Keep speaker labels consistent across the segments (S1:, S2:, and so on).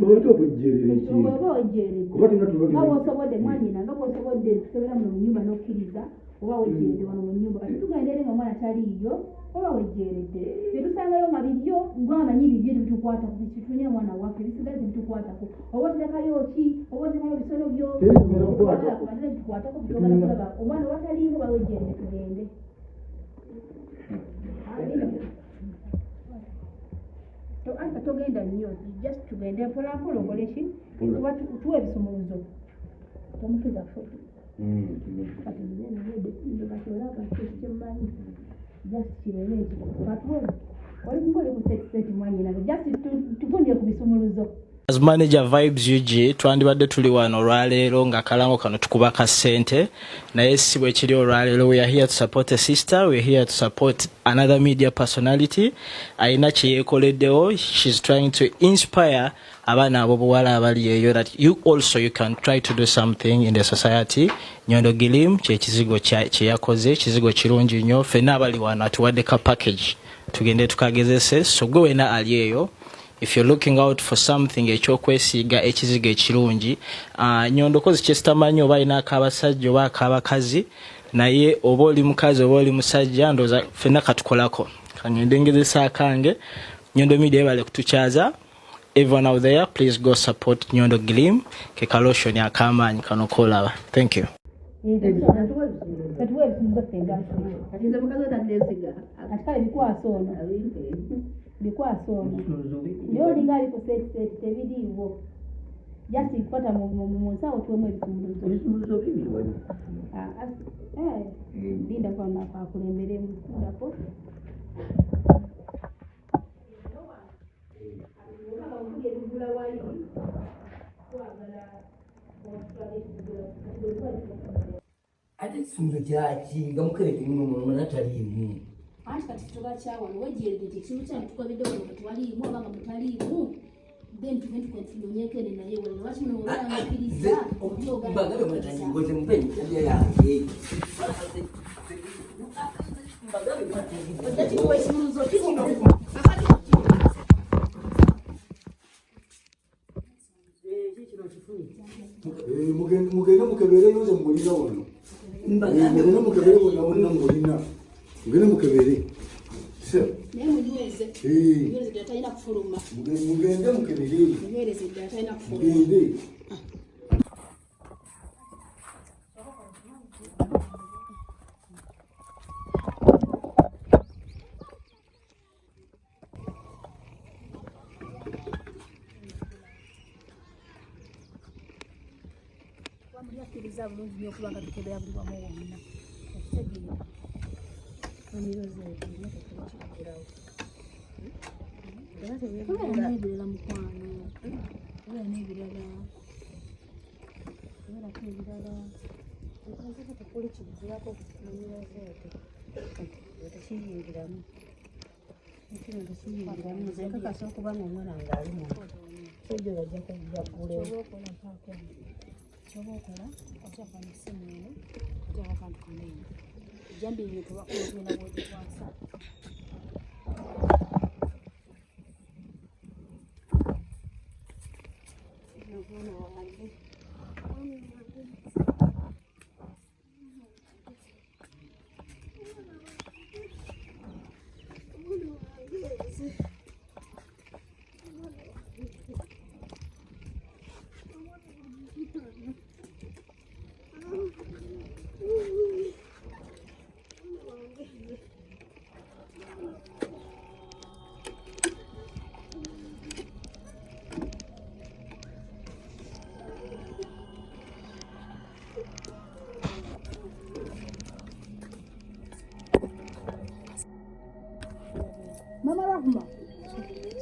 S1: Oto kujjerere ki?
S2: Oba ojjerere. Nga wosobodde mwanyina nga wosobodde tusobera mu nyumba n'okkiriza oba wejjeredde wano mu nyumba kati tugendere nga omwana taliiyo oba wejjeredde byetusangayo nga bibyo ng'amanyi bibyo tebitukwatako bitufunye omwana waffe bisigaze bitukwatako oba otekayo ki oba otekayo bisolo byo bitukwatako bitogala kulaba omwana wataliimu oba wejjeredde tugende. Anta togenda nnyo just tugende mpolampola okole ki kuba tuwa ebisumuluzo tomukiza foto kati nnenaeddebatolaba kyemmanyi just kireme ekyo batuwe oli kukola ku mwanyina just tugundye ku bisumuluzo.
S3: As manager Vibes UG twandibadde tuli wano olwaleero nga kalango kano tukuba ka ssente naye si bwe kiri olwaleero. We are here to support a sister, we are here to support another media personality ayina kye yeekoleddewo. She's trying to inspire abaana ab'obuwala abali eyo that you also you can try to do something in the society. Nyondo Gilim kyekizigo kye yakoze, kizigo kirungi nnyo. Ffenna abali wano atuwadde ka package tugende tukagezese. So gwe wena ali eyo, if you're looking out for something ekyokwesiiga ekizigo ekirungi, Nyondo kozi kyesitamanyi oba alina ak'abasajja oba ak'abakazi, naye oba oli mukazi oba oli musajja ndowooza ffenna katukolako. Kangende ngezesa akange. Nyondo Media bale kutukyaza. Everyone out there, please go support Nyondo Gilim ke kaloshoni akamaanyi kano kolaba. Thank you.
S2: Bikwasono ndio lingali ku set tebidiwo just ipata mu nsawo tuwemu ebisumuluzo
S1: bibiri
S2: linda kwa na kulemberemu ndako
S1: ate kisumuluzo kyaki nga mukereke muno nataliimu
S2: anti kati tugachawa wejjerede tekisulu kyane tukabidde wano kati waliimu abanga mutaliimu then tunyekere naye wale lwaki muno olwangakiriza
S1: mbagabe mwatanyigoze mpenyi kalya yange mbagabe mugende mukebere noze mulina wano mugende mukebere wonna mulina mugende mukebere
S2: naye munyweze munyweze talina kufuluma
S1: mugende mukebere
S2: munyweze talina kufuluma
S1: mugende
S2: kiriza bulungi nnyo okuba nga tukebera buli wamu wonna okutegeera emirozo ekirakirawo n'ebirala mukwano era n'ebirala eberako ebirala ekazeka tekuli kibuzirako emirozo ekyo tekiyingiramu ekino tekiyingiramu zekakasa okuba ngaomwana ngaalimu kyojjo bajja kujjakulewo chobokola achava nisimene kujava kantu kanene jambi yetu wakuzina wote kwasa nabona wangu Mama Rahma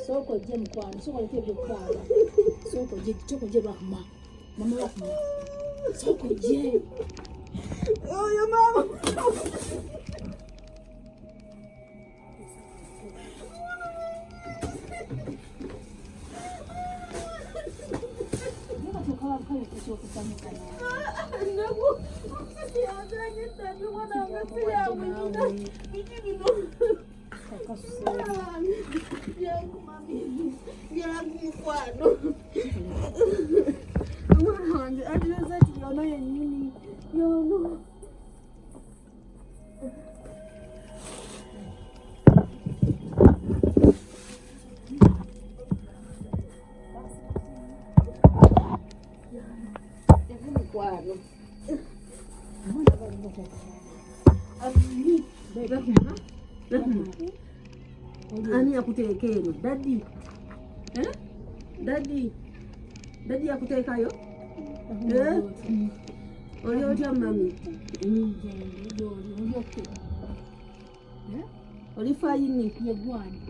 S2: soko je mkwano soko lete kwala soko je Rahma Mama Rahma soko je yo mama tukala kale kusoko kutamika nabo siadanye tatu wana ngasiya mwini ikino yangu mami yangu mkwano
S4: Omwana wange atireza ati yono yennyini yono. Ani yakuteeka eno? Daddy? Daddy? Daddy yakuteekayo? Oli otya mami? Oli fayini?
S2: Yegwani.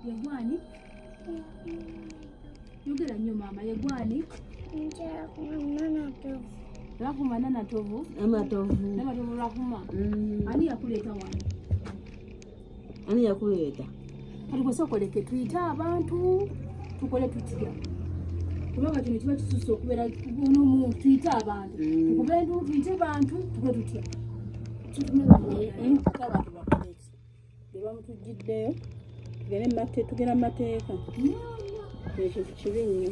S2: Yegwani? Yogera nnyo maama, yegwani? Lwakuma nanatovu. Namatovu lwakuma. Ani yakuleeta wano?
S4: Ani yakuleeta?
S2: Kati gwe sokoleke tuyite abantu tukole tutya. Kubanga kino kiba kisusse okubeera n'omuntu tuyite abantu. Tukube ntu tuyite bantu tukole tutya.
S4: Abantu bakoleki. Bwe bamutujjiddeyo tugenda mu mateeka. Ekyo kibi nnyo.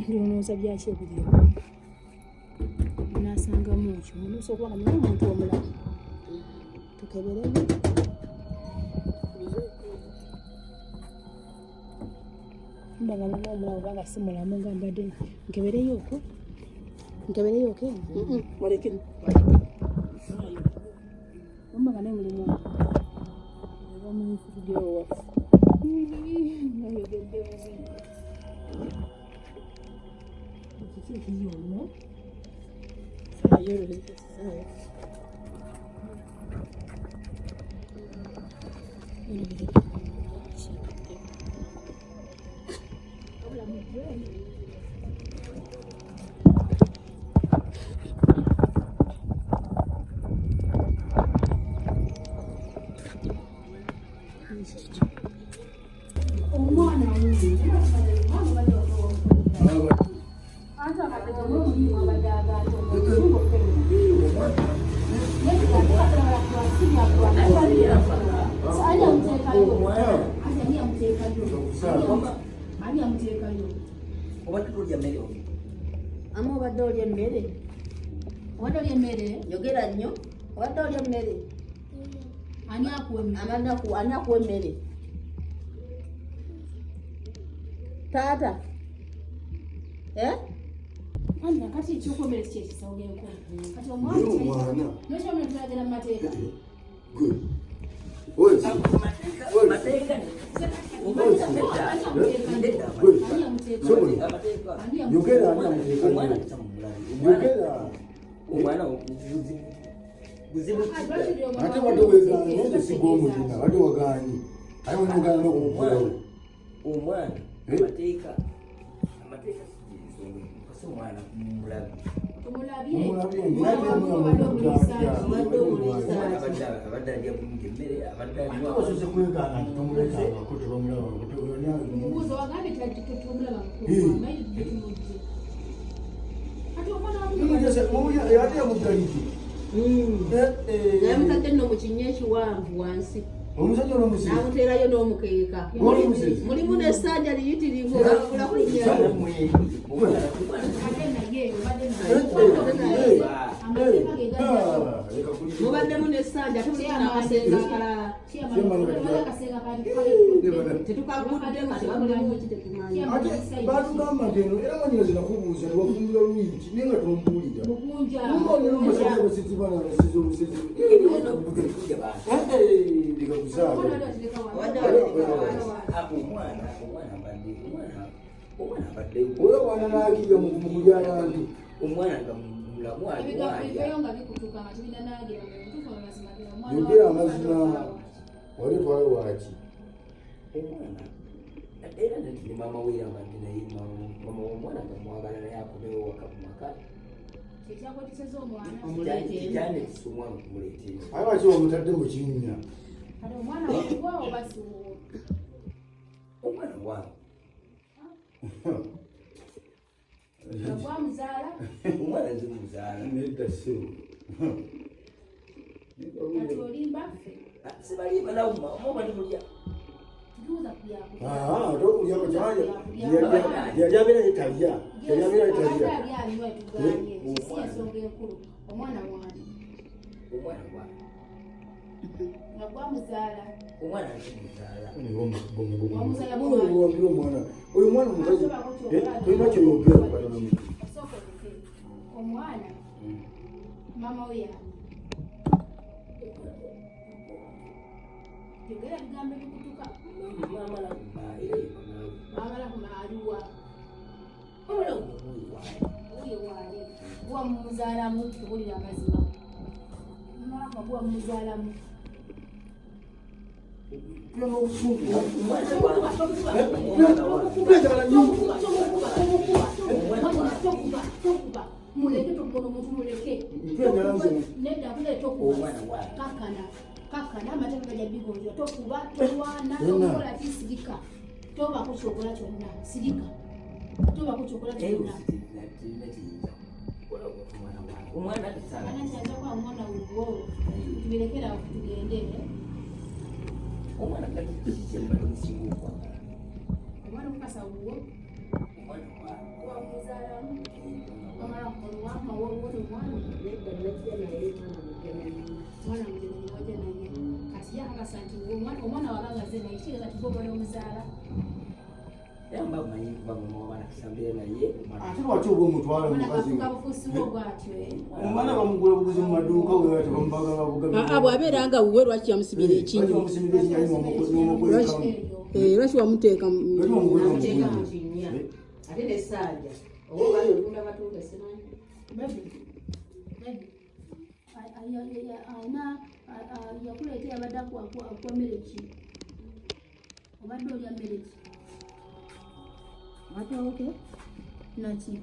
S4: Ndowooza byaki ebiriwo nasangamu ekyo munuusa okuba nga naye omuntu omulamu tukeberemu mbaga nina omulamu banga si mulamu nga mbadde nkebereyoko waleke ombaga naye mulimu oba munfuddeowaffe nayogedde buzibu obadde olya emmere?
S2: Obadde olya emmere?
S4: Yogera nnyo. Obadde olya emmere?
S2: Ani akuwa emmere?
S4: Ani akuwa emmere? Taata?
S2: Anna kati ekyokwemere si ekisawo genko. Kati omwana nokyomere tulagera mu mateeka.
S1: Ate watowegana nende sigomulina ate wagani aye wanogana nokumukulawo
S5: omwana amateeka kase omwana abadde alya bulungi emmere abadde
S1: osoze kwegana nti tomulekangako
S2: Omubuuzo wagambye
S1: ate yamudaliki
S4: naye mutadde nno mu kinnya ekiwanvu wansi
S1: omusajja nomusi
S4: n'amuteerayo n'omukeeka mulimu n'essanja liyitirivu olagulaku mubaddemu n'essanja temulikinakasenga akalala
S1: ate batugamba nti eno era manyina zinakubuuza nebafumbira lwiki naye nga tombuulira umbonera omusajja abasizi bana abasizi obusizi oyo wana nagiga mukuli abantu
S5: omwana nga mulamu
S1: yogera amazima wali twale waki
S5: omwana era nti mama we yabadde naye mama w'omwana nga mwagala naye akomewo waka mu maka
S2: kyekyakweteseza omwana
S5: kyanekisa omwana okumuleetera
S1: aye lwaki bamutadde mu kinnya
S2: kati omwana wakuwawo basiwo
S5: omwana wange
S2: gwamuzaala
S5: omwana nze muzaala
S1: nedda ssebo
S2: kati olimba ffe
S5: sibalimba nawuma oba ndimulya
S2: tutuuza kulyako
S1: tokulyako yali abeera yetalya yali abeera yetalya
S2: aliwo etuganye si ensonga enkulu omwana wange
S5: omwana wange
S2: nga gwamuzaala
S5: omwana nze muzaala
S1: wambira omwana oyo mwana omukazi tolina kyoyogera kubalanamuti
S2: osookoze omwana mama we yani yogera bigambo ebikutuka amala kumaliwa oye waali gwa mumuzaalamu tuwulira amazima mama gwa mumuzaalamu muleke tokono omuntu muleke nedda kule tokuba kakana amateeka gaja bigonjwa tokuba tolwana tokola kisirika tobako kyokola kyonna sirika tobako kyokola kyonna
S5: omwana
S2: anakyanza kwa omwana wuwo tubirekera tugende
S5: omwana katikikyembalomusinga okwagala
S2: omwana mukasa wuwo wamuzaalamu omala oluwama wowono omwana omwana mugenyi waja naye kati yakakasa nti omwana wabangaze naye kitegeeza ti bobola omuzaala
S5: era mba manyi kuba mumwana kisambire naye
S1: ate lwaki oba omutwala mukazi
S2: bufuusiwo bwatyo
S1: omwana bamugula buguzi mu maduuka we tebamubagala bugabi
S4: bw'abeera nga wuwe lwaki yamusibira ekinyo lwaki wamuteeka
S6: ate nesaaja oba bayotunda batuuka simanyi
S2: ayina yakuleetera abadde akwa mmere ki obadde olya mmere ki
S4: matooke
S2: naki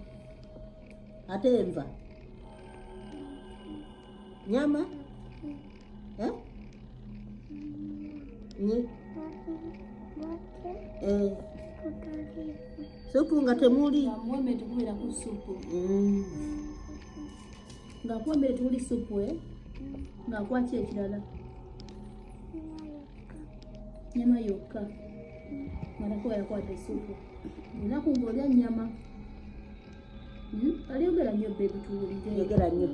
S4: ate enva nyama supu nga temuli
S2: ngamuwemmere tukubeera ku supu ngaakuwemmere tewuli supu ngaakwaki ekirala nyama yokka malakuba yakwata esupu olunaku ng'olya nyama alyogera nnyo bebi tuwulire
S4: yogera nnyo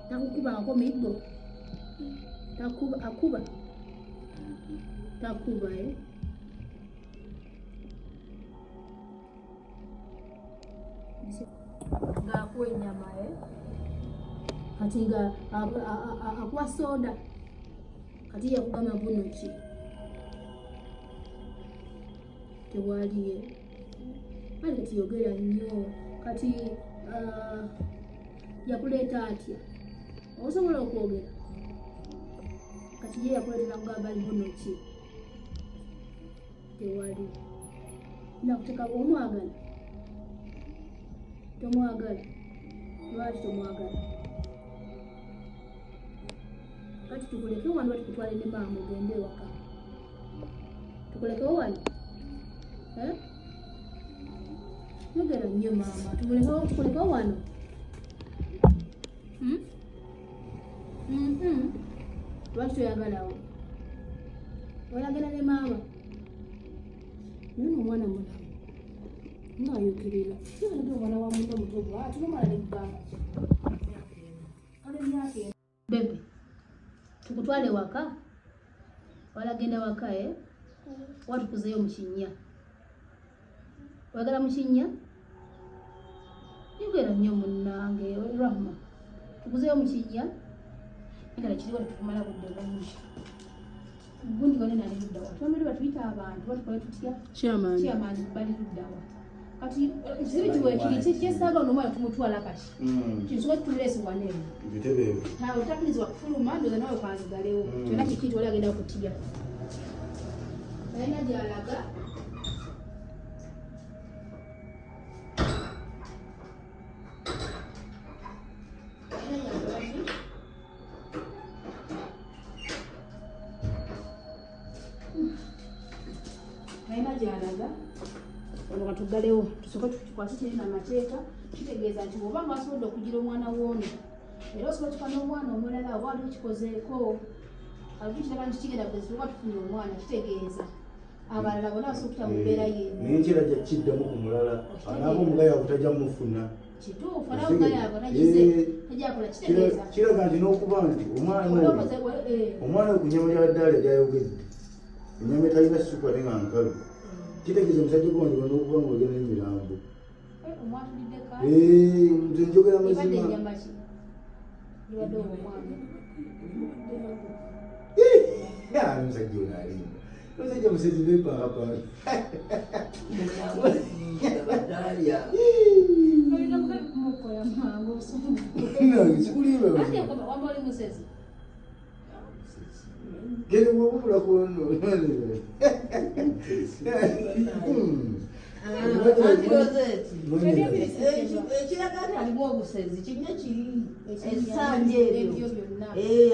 S2: takukubangako miggo akuba takuba ng'akuwa ennyama kati nga akuwa soda kati yakugamba buno ki tewaliye kale kati yogera nnyo kati yakuleeta atya osobola okwogera kati ye yakuleetera kugamba buno ki tewali nakuteka omwagala tomwagala lwaki tomwagala kati tukuleke wano batukutwale ne maama ogende ewaka tukulekewo wano yogera nnyo maama tukulekewo wano lwaki toyagalawo oyagala ne maama naye nomwana mulamu ngaayogerera yalage omwana wa muno mutogo ati nomwana nekugamba bebe tukutwale waka walagenda waka watukuzeyo mukinya oyagala mukinya yogera nnyo munnange rahma tukuzeyo mukinya ngala kiriwo tetukumala budde bungi gundi gone nali luddawa twamere batuyita abantu batukole tutya chairman bali luddawa kati ekizibu kiwekiri kyesaaga onomwana tumutwala kati kinsobola tutuleesi waneewo otakirizibwa kufuluma ndoza nawe kwanzigalewo kyona kikiti wali agenda okutya alina gyalaga tugalewo tusooke tukikwase kirina amateeka kitegeeza nti bw'oba nga wasobodde okugira omwana w'ono era osobola tuka n'omwana omulala oba waliwo kikozeeko alikukilaga nti kigenda kugezesoboka tufunye omwana kitegeeza abalala bona basobola okutya mu mbeera yeno
S1: naye nkira kiddamu ku mulala anaaba omugayaavu tajja mufuna
S2: kituufu naye omugayaavu tagize tajakola kitegeeza
S1: kiraga nti n'okuba nti omwana we ku nyama yaddaala gyayogedde enyama etalina suku ate nga nkalu kitegeeza omusajja gwange n'okuba nga ogenda n'emirambo nze njogera mazima omusajja ono alimba omusajja musezi bepaapaa gende bwobubula kuno
S6: alimu obusezi kinya kiri
S2: ekisanje ebyo byonna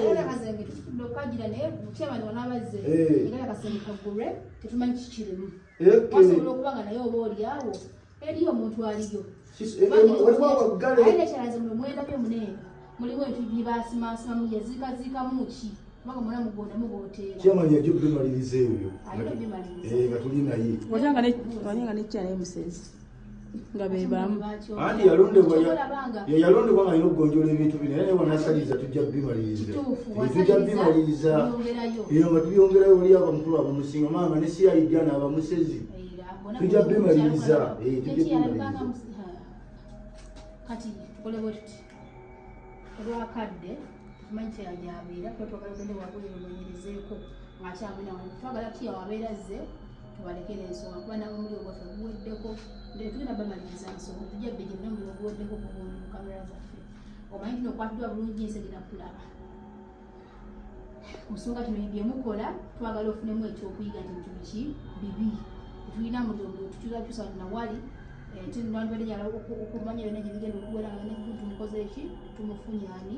S2: era kazenge tutudde okagira naye mukyamani wanabazze era kasenge kagulwe tetumanyi kikirimu wasobola okuba nga naye oba oliawo eriyo omuntu aliyo ayina ekyalaze muno mwenda byo munene mulimu ebintu byebasimasima yazikamu ki kubanga mwana mugonda muboteera
S1: kyamanyi ajja okubimaliriza ebyo nga tuli naye
S4: wanyanga nekyala emusezi nga bebamu
S1: anti yalondebwa nga alina okugonjola ebintu bino naye wanasaliza tujja kubimaliriza tujja kubimaliriza eyo nga tubyongerayo oli abamukulu abamusinga maama ne siyayijjana abamusezi tujja kubimaliriza
S2: kati tukole bwe tuti olwakadde tumanyi kyeyajabeera twetwagala ogende wabwe omenyerezeeko ngakyamina twagala tuyawabeera zze tubalekera ensonga kuba nabo omuliro gwaffe guweddeko tugenda bamaliriza nsonga tujja bbejje nina omuliro guweddeko mu kamera zaffe omanyi kino okwatiddwa bulungi nsi egenda kulaba ku nsonga kino byemukola twagala ofunemu ekyokuyiga nti ntubiki bibi tetulina muliro tukyusakyusa nawali tinandibadejala okumanya byonna gyebigenda okuwera tumukoze eki tumufunye ani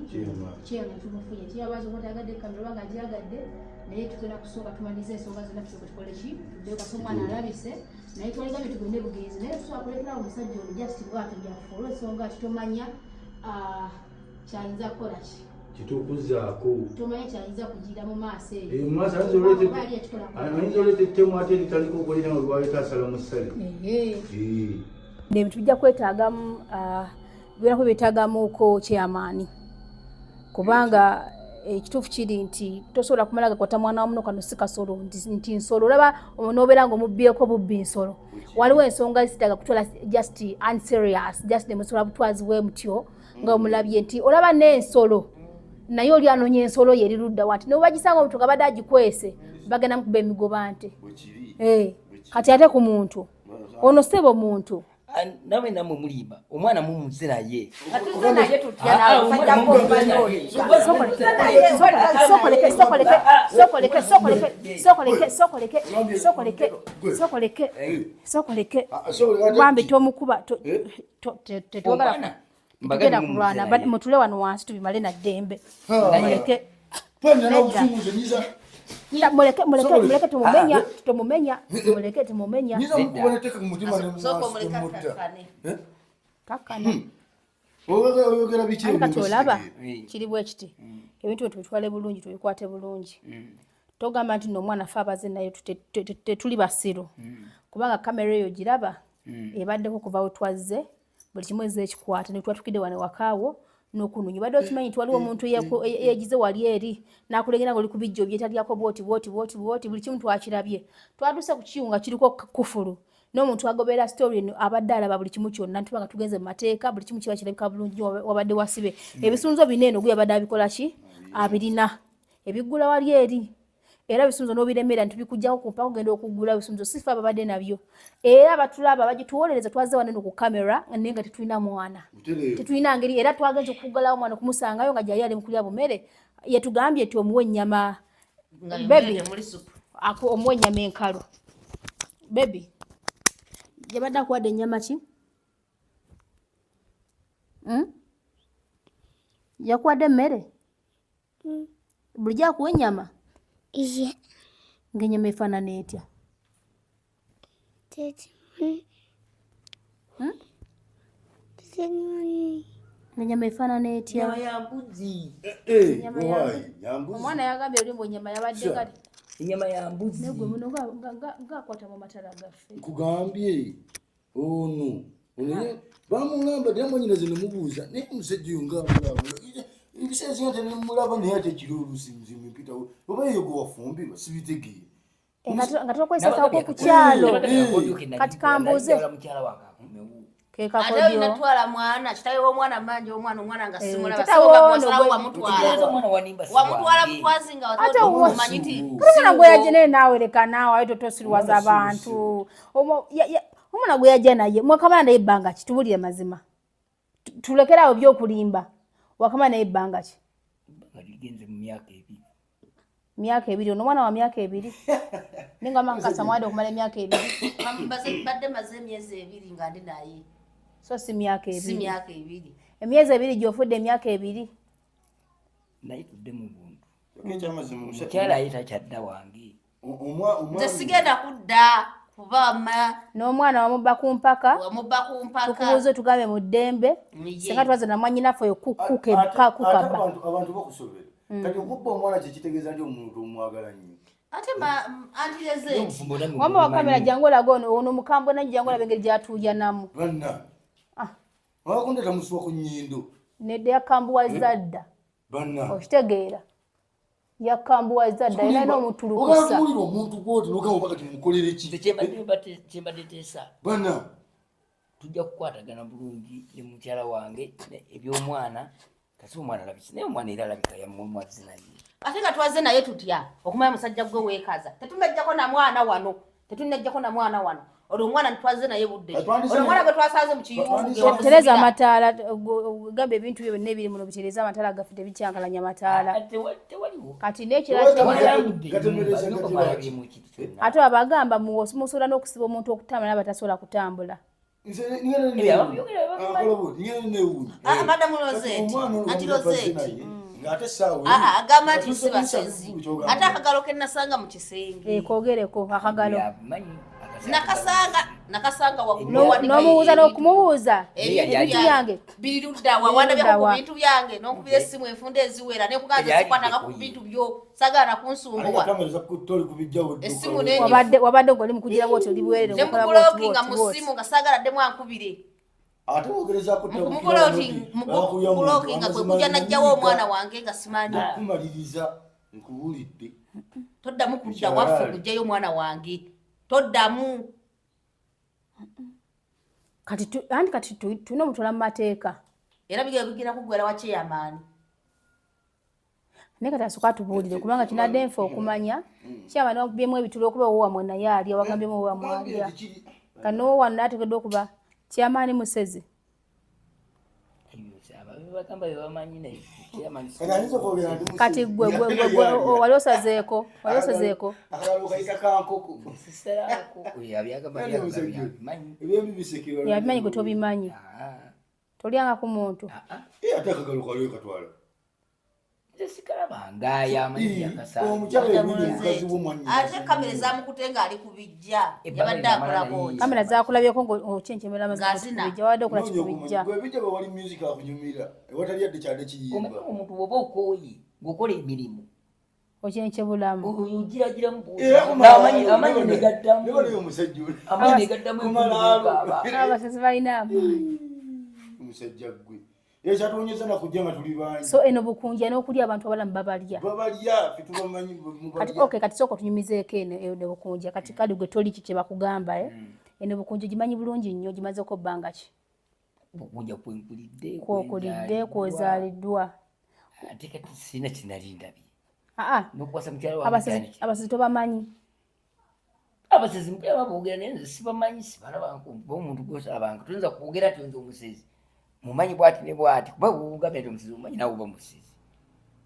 S2: kyema tumufunye tiyabaza omuntu agadde kamera oba nga agyagadde naye tugenda kusooka tumaliriza ensonga zonna tusooka tukole ki tuddekasa omwana alabise naye twaligambye tugende bugenzi naye tusobola kuleeterawo omusajja ono just bwatyo gyaffe olw'ensonga kitomanya kyayinza kukola ki
S1: kitukuzaako
S2: tomanya kyayinza kugira mu maaso
S1: eyo mumaaso ayinza oleeta ettemu ate litandika okolera nga lwaleeta asala mu ssale
S2: ebintu bijja kwetaagamu bibeerako byetaagamuko kyamaani kubanga ekituufu kiri nti tosobola kumala gakwata mwana wamuno kano si kasolo nti nsolo olaba n'obeera nga omubbyeko bubbi nsolo waliwo ensonga zitaaga kutwala just unserious just nemusobola butwazibwe mutyo nga omulabye nti olaba n'ensolo naye oli anoonya ensolo ye erirudda wanti ne bagisanga omuntu nga badde agikwese bagenda mukuba emigoba nte kati ate ku muntu ono sebo muntu
S5: nawe namwe mulimba omwana mumuze naye
S2: bambi tomukuba tetwagala tugenda kulwana mutule wano wansi tubimale na ddembe muleke tumumenya muleke tumumenya kati olaba kiri bwe kiti ebintu tubitwale bulungi tubikwate bulungi togamba nti nomwana fe abaze naye tetuli basiru kubanga kamera eyo giraba ebaddeko kuva we twazze buli kimu eza ekikwata netwatukidde wane wakaawo n'okununyi badde okimanyi nti waliwo omuntu yegize wali eri n'akulengera nga oli ku bijjo byetalyako bwoti buli kimu twakirabye twatuse ku kiyunga kiriko kufulu n'omuntu agoberera story eno abadde alaba buli kimu kyonna ntuba nga tugenze mu mateeka buli kimu kiba kirabika bulungi wabadde wasibe ebisunzo bineeno gwe yabadde abikola ki abirina ebiggula wali eri era bisunzo n'obiremera ntubikujjako ku mpaka ogenda okugula bisunzo sifa ababadde nabyo era batulaba bagituwolereza twaze waneno ku kamera naye nga tetulina mwana tetulina ngeri era twagenze okugalawo omwana okumusangayo nga gyali ali mukulya bumere yetugambye nti omuwe ennyama bebi omuwe ennyama enkalu bebi yabadde akuwadde ennyama ki yakuwadde emmere bulijjo akuwa ennyama ng'ennyama efaanana etya Enyama efaanana etya?
S5: Nyama ya mbuzi.
S2: Omwana yagambye olimbo ennyama yabadde kati.
S5: Enyama ya mbuzi.
S2: Negwe muno ngaakwata mu matala gaffe.
S1: Nkugambye ono bamugamba dde mwanyinaze ne mubuuza naye omusajja oyo ngaamulabula ebiseera singa tenemulaba naye ate ekiro olusimuzimu empitawo oba eyo gwe wafumbirwa sibitegeere
S2: nga tokozesako ku kyalo kati kambuuze
S6: ate natwala mwana kitawe w'omwana manje omwana nga simulaba soga wamutwala mutwazi nga omanyi nti
S2: omwana gwe yajja naye naawe leka naawe ayo totosirwaza abantu omwana gwe yajja naye mwakamala naye ebbanga ki tubulire mazima tulekeraawo byokulimba wakamala naye ebbanga ki
S5: ligenze mu
S2: myaka ebiri ono omwana wa myaka ebiri ninga makasa mwade okumala emyaka ebiri
S6: badde maze emyezi ebiri nga ndi naye
S2: so si myaka
S6: ebiri
S2: emyezi ebiri gyofudde emyaka ebiri
S5: naye tudde mu buntu
S1: ekyamazima
S5: mukyala ayita kyadda wange
S6: nze sigenda kudda kubama
S2: n'omwana wamubba ku mpaka tukubuuze tugambe mu ddembe singa twaze na mwanyinaffe oyo kukaba
S1: abantu bakusobera kati okubba omwana kyekitegeeza nti omuntu omwagala nnyo
S6: ate antireze
S2: wamba wa kamera jangu olaga ono mukambwe nanyi jangu olaga engeri gyatuuyanamu
S1: banna wakundeta musuwa ku nnyindo
S2: nedde yakambuwaza dda
S1: banna
S2: okitegeera yakambuwaza dda era n'omutulukusa
S1: ogamulira omuntu gwoti nogamba kati mukolere ki
S5: kyembadde teesa
S1: banna
S5: tujja kukwatagana bulungi ne mukyala wange ebyomwana kasi omwana alabiki naye omwana era alabika yamumwazi naye
S6: ate nga twaze naye tutya okumanya musajja gwe weekaza tetunajjako na mwana wano olwo omwana nitwaze naye budde olwo omwana gwe twasanze mu kiyungu
S2: tereza amataala gamba ebintu byo byonna ebiri muno bitereza amataala gaffe tebikyankalanya mataala kati ate abagamba musobola n'okusiba omuntu okutambula naye batasobola kutambula
S6: madamu Rosette anti Rosette agamba nti si basezi ate akagalo ke nasanga mu kisenge
S2: kogereko akagalo
S6: nakasanga
S2: n'omubuuza n'okumubuuza ebintu byange
S6: birudda wawandabya ku bintu byange n'okubira essimu enfunda eziwera nekugaza zikwatanga ku bintu byo sagana kunsumbuwa essimu
S2: wabadde ng'oli mukugira bwoti oli bwerere
S6: nemubulokinga mu ssimu nga sagala ddemu ankubire
S1: ate wogerezako
S6: mukubulokinga gwe kujja najjawo omwana wange nga simanyi
S1: okumaliriza nkuwulidde
S6: toddamu kudda waffe kujjayo omwana wange toddamu
S2: kati tulina omutwala mu mateeka
S6: era bigira kugwera wa chairman
S2: naye kati asooka atubuulire kubanga kinadde enfe okumanya chairman wakubyemu ebitulo okuba owamwe naye alya wagambyemu owamwe alya kati n'owano naateekeddwa okuba chairman Musezi kati gwe wali osazeeko yabimanyi gwe tobimanyi tolyanga ku muntu
S1: ate akagalo kaliyo katwala
S6: ate kamera ezamukute ngaali kubijja yabadde akolako
S2: kamera zakulabyeko ng'okyenkyemera mazikubijja wadde okola kikubijja
S1: ebijja bawali music akunyumira ewatali adde kyadde kiyimba
S5: omuntu woba okooyi ng'okola emirimu
S2: okyenkyebulamu
S5: amanyi negaddamu
S2: abasezi balina amaanyi
S1: omusajja gwe ekyatwonyeza nakujja nga tuli bangi
S2: so eno bukunja n'okulya abantu abalamu babalya
S1: fitubamanyi
S2: kati sooka tunyumizeeko eno bukunja kati kali gwe toli ki kye bakugamba eno bukunja gimanyi bulungi nnyo gimazeko bbanga ki
S5: bukunja
S2: kwokulidde kwozaaliddwa
S5: ate kati sina kinalindabye
S2: nokukwasa mukyala wange abasezi tobamanyi
S5: abasezi mpya baboogera naye nze sibamanyi sibalabankuba omuntu gwosalabanga tuyinza kwogera nti nze omusezi mumanyi bwati ne bwati kuba bugambye nti omusezi mumanyi nawe oba musezi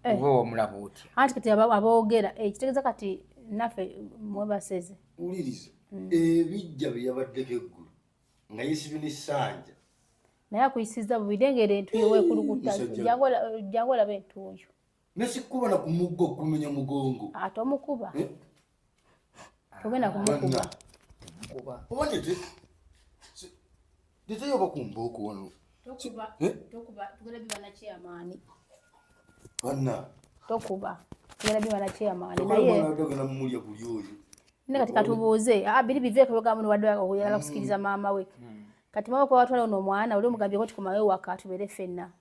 S5: oba wamulaba otya
S2: anti kati aboogera kitegeeza kati naffe mwebasezi
S1: wuliriza ebijja bye yabaddeko eggulu nga yesibye n'essanja
S2: naye akuyisiza bubidengera entuyo wekulukuta jangu olaba entuyo
S1: nesikuba nakumugga okumenya mugongo
S2: ate omukuba togenda kumukuba
S1: obanyete Nditeyo bakumboko wano.
S2: Tokuba tugenda bibana chairman.
S1: Bana.
S2: Tokuba tugenda bibana chairman.
S1: Naye ndogera mumulya kuli oyo.
S2: Nne kati katubuuze biri biveko yogamu wadde oyagala kusikiriza maama we. Kati mama kwa watwala ono mwana oli omugambye ko tukomayo waka tubere ffenna.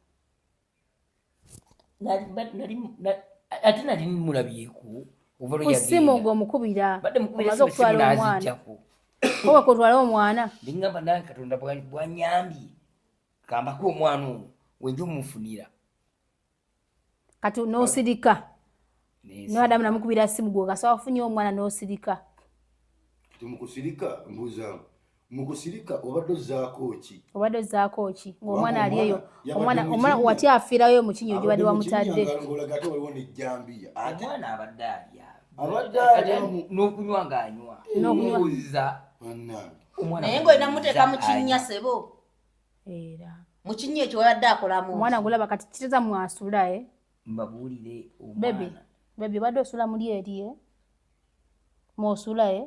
S5: Ate nali mulabyeko ovolo ya
S2: kusimu ngo mukubira omaze okutwala omwana oba kutwala omwana
S5: ndingamba nange Katonda bwanyambye kamba ko omwana ono wenjo mufunira
S2: kati n'osirika no Adamu namukubira simu gwo gasawa afunye omwana n'osirika
S1: tumukusirika mbuza mukusirika obadde zaako ki
S2: ng'omwana ali eyo omwana wati afiirayo mu kinyo gye badde wamutadde
S5: omwana abadde alya n'okunywa ng'anywa n'okunywa
S6: naye ng'olina muteeka mu kinnya sebo
S2: era
S6: mu kinnya ekyo wabadde akolamu
S2: omwana gulaba kati kiteza mwasula
S5: mbabuulire omwana
S2: bebi badde osula muli eri mwosula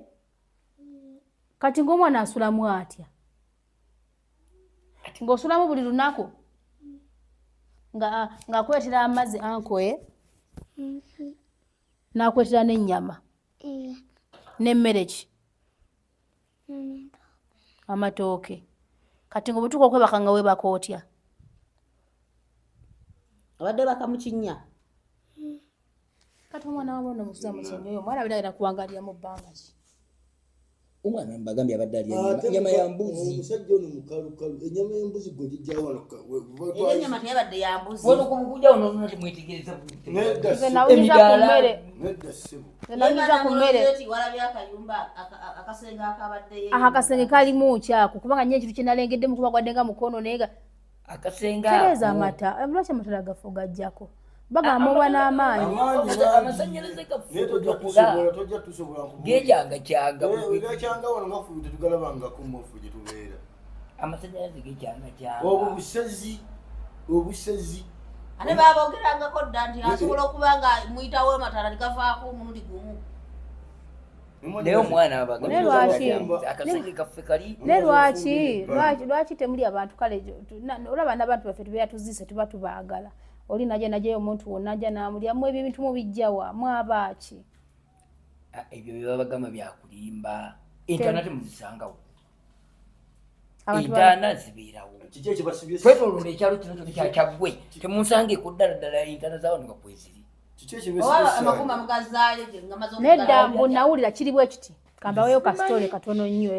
S2: kati ng'omwana asulamu atya ng'osulamu buli lunaku ng'akwetera amazzi ankoye n'akwetera n'ennyama n'emmere ki amatooke kati ng'obutuuka okwebaka nga weebaka otya
S6: abadde baka mu kinnya
S2: kati omwana wabona omusuza mu kinnya oyo omwana abadde agenda kuwangalira mu bbanga ki
S5: omwana mbagambye abadde alya ennyama ya mbuzi
S1: omusajja ono mukalukalu ennyama y'embuzi gwe gijja wano
S6: ennyama teyabadde ya mbuzi
S5: wano ku bukuja ono nno temwetegereza
S2: nawuliza ku mmere
S6: walabye akayumba akasenge akabaddeyo
S2: akasenge kalimu kyako kubanga nnyo ekintu kyenalengeddemu kuba gwadde nga mukono naye
S5: akasenga
S2: tereza amata lwaki amatala gafu gajjako bagamba oba n'amaanyi
S5: amasanyalaze gekyanga
S1: wano mafubi tetugalabangako mufu gye tubeera
S5: amasanyalaze gekyanga
S1: obusezi
S6: ate babogerangako dda nti asobola okuba nga muyitawo amatala negavaako omulundi gumu
S5: naye omwana akasenge kaffe kali
S2: ne lwaki temuli abantu kale olaba n'abantu baffe tubeera tuzise tuba tubaagala oli najeyo omuntu wonna ajja n'amulyamu ebintu mubijjawa mwabaaki
S5: ebyo byebabagamba byakulimba entaana temuzisangawo entaana zibeerawo twetolonda ekyalo kino kyakyagwe temunsangeeko ddala entaana zawo nibakweziri
S6: amakuma mugazaayo
S2: nedda mbunawulira kiri bwe kiti kambaweyo kasitole katono nnyo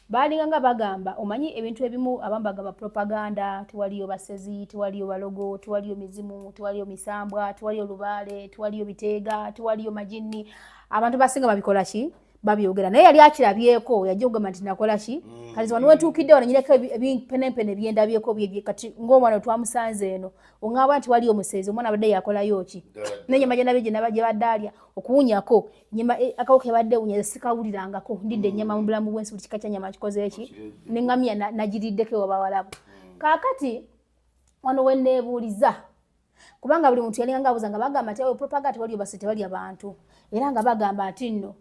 S2: baalinga nga bagamba omanyi ebintu ebimu abamu bagamba propaganda tewaliyo basezi tewaliyo balogo tewaliyo mizimu tewaliyo misambwa tewaliyo lubaale tewaliyo biteega tewaliyo majini abantu basinga babikola ki babyogera naye yali akirabyeko yajja okugamba nti nakola ki kati wano wetuukidde wano nyireko ebimpenempene byendabyeko bye kati ng'omwana twamusanze eno oŋŋamba nti waliyo omusezi omwana abadde yakolayo ki n'ennyama gye badde alya okuwunyako nyama akawuka yabadde ewunya sikawulirangako ndidde ennyama mu bulamu bwensi buli kika kya nyama kikoze ki n'eŋŋamya nagiriddeko ewabawalabu kaakati wano wenneebuuliza kubanga buli muntu yalinga ngaabuuza nga bagamba nti propaganda tewaliyo base tewali abantu era nga bagamba nti nno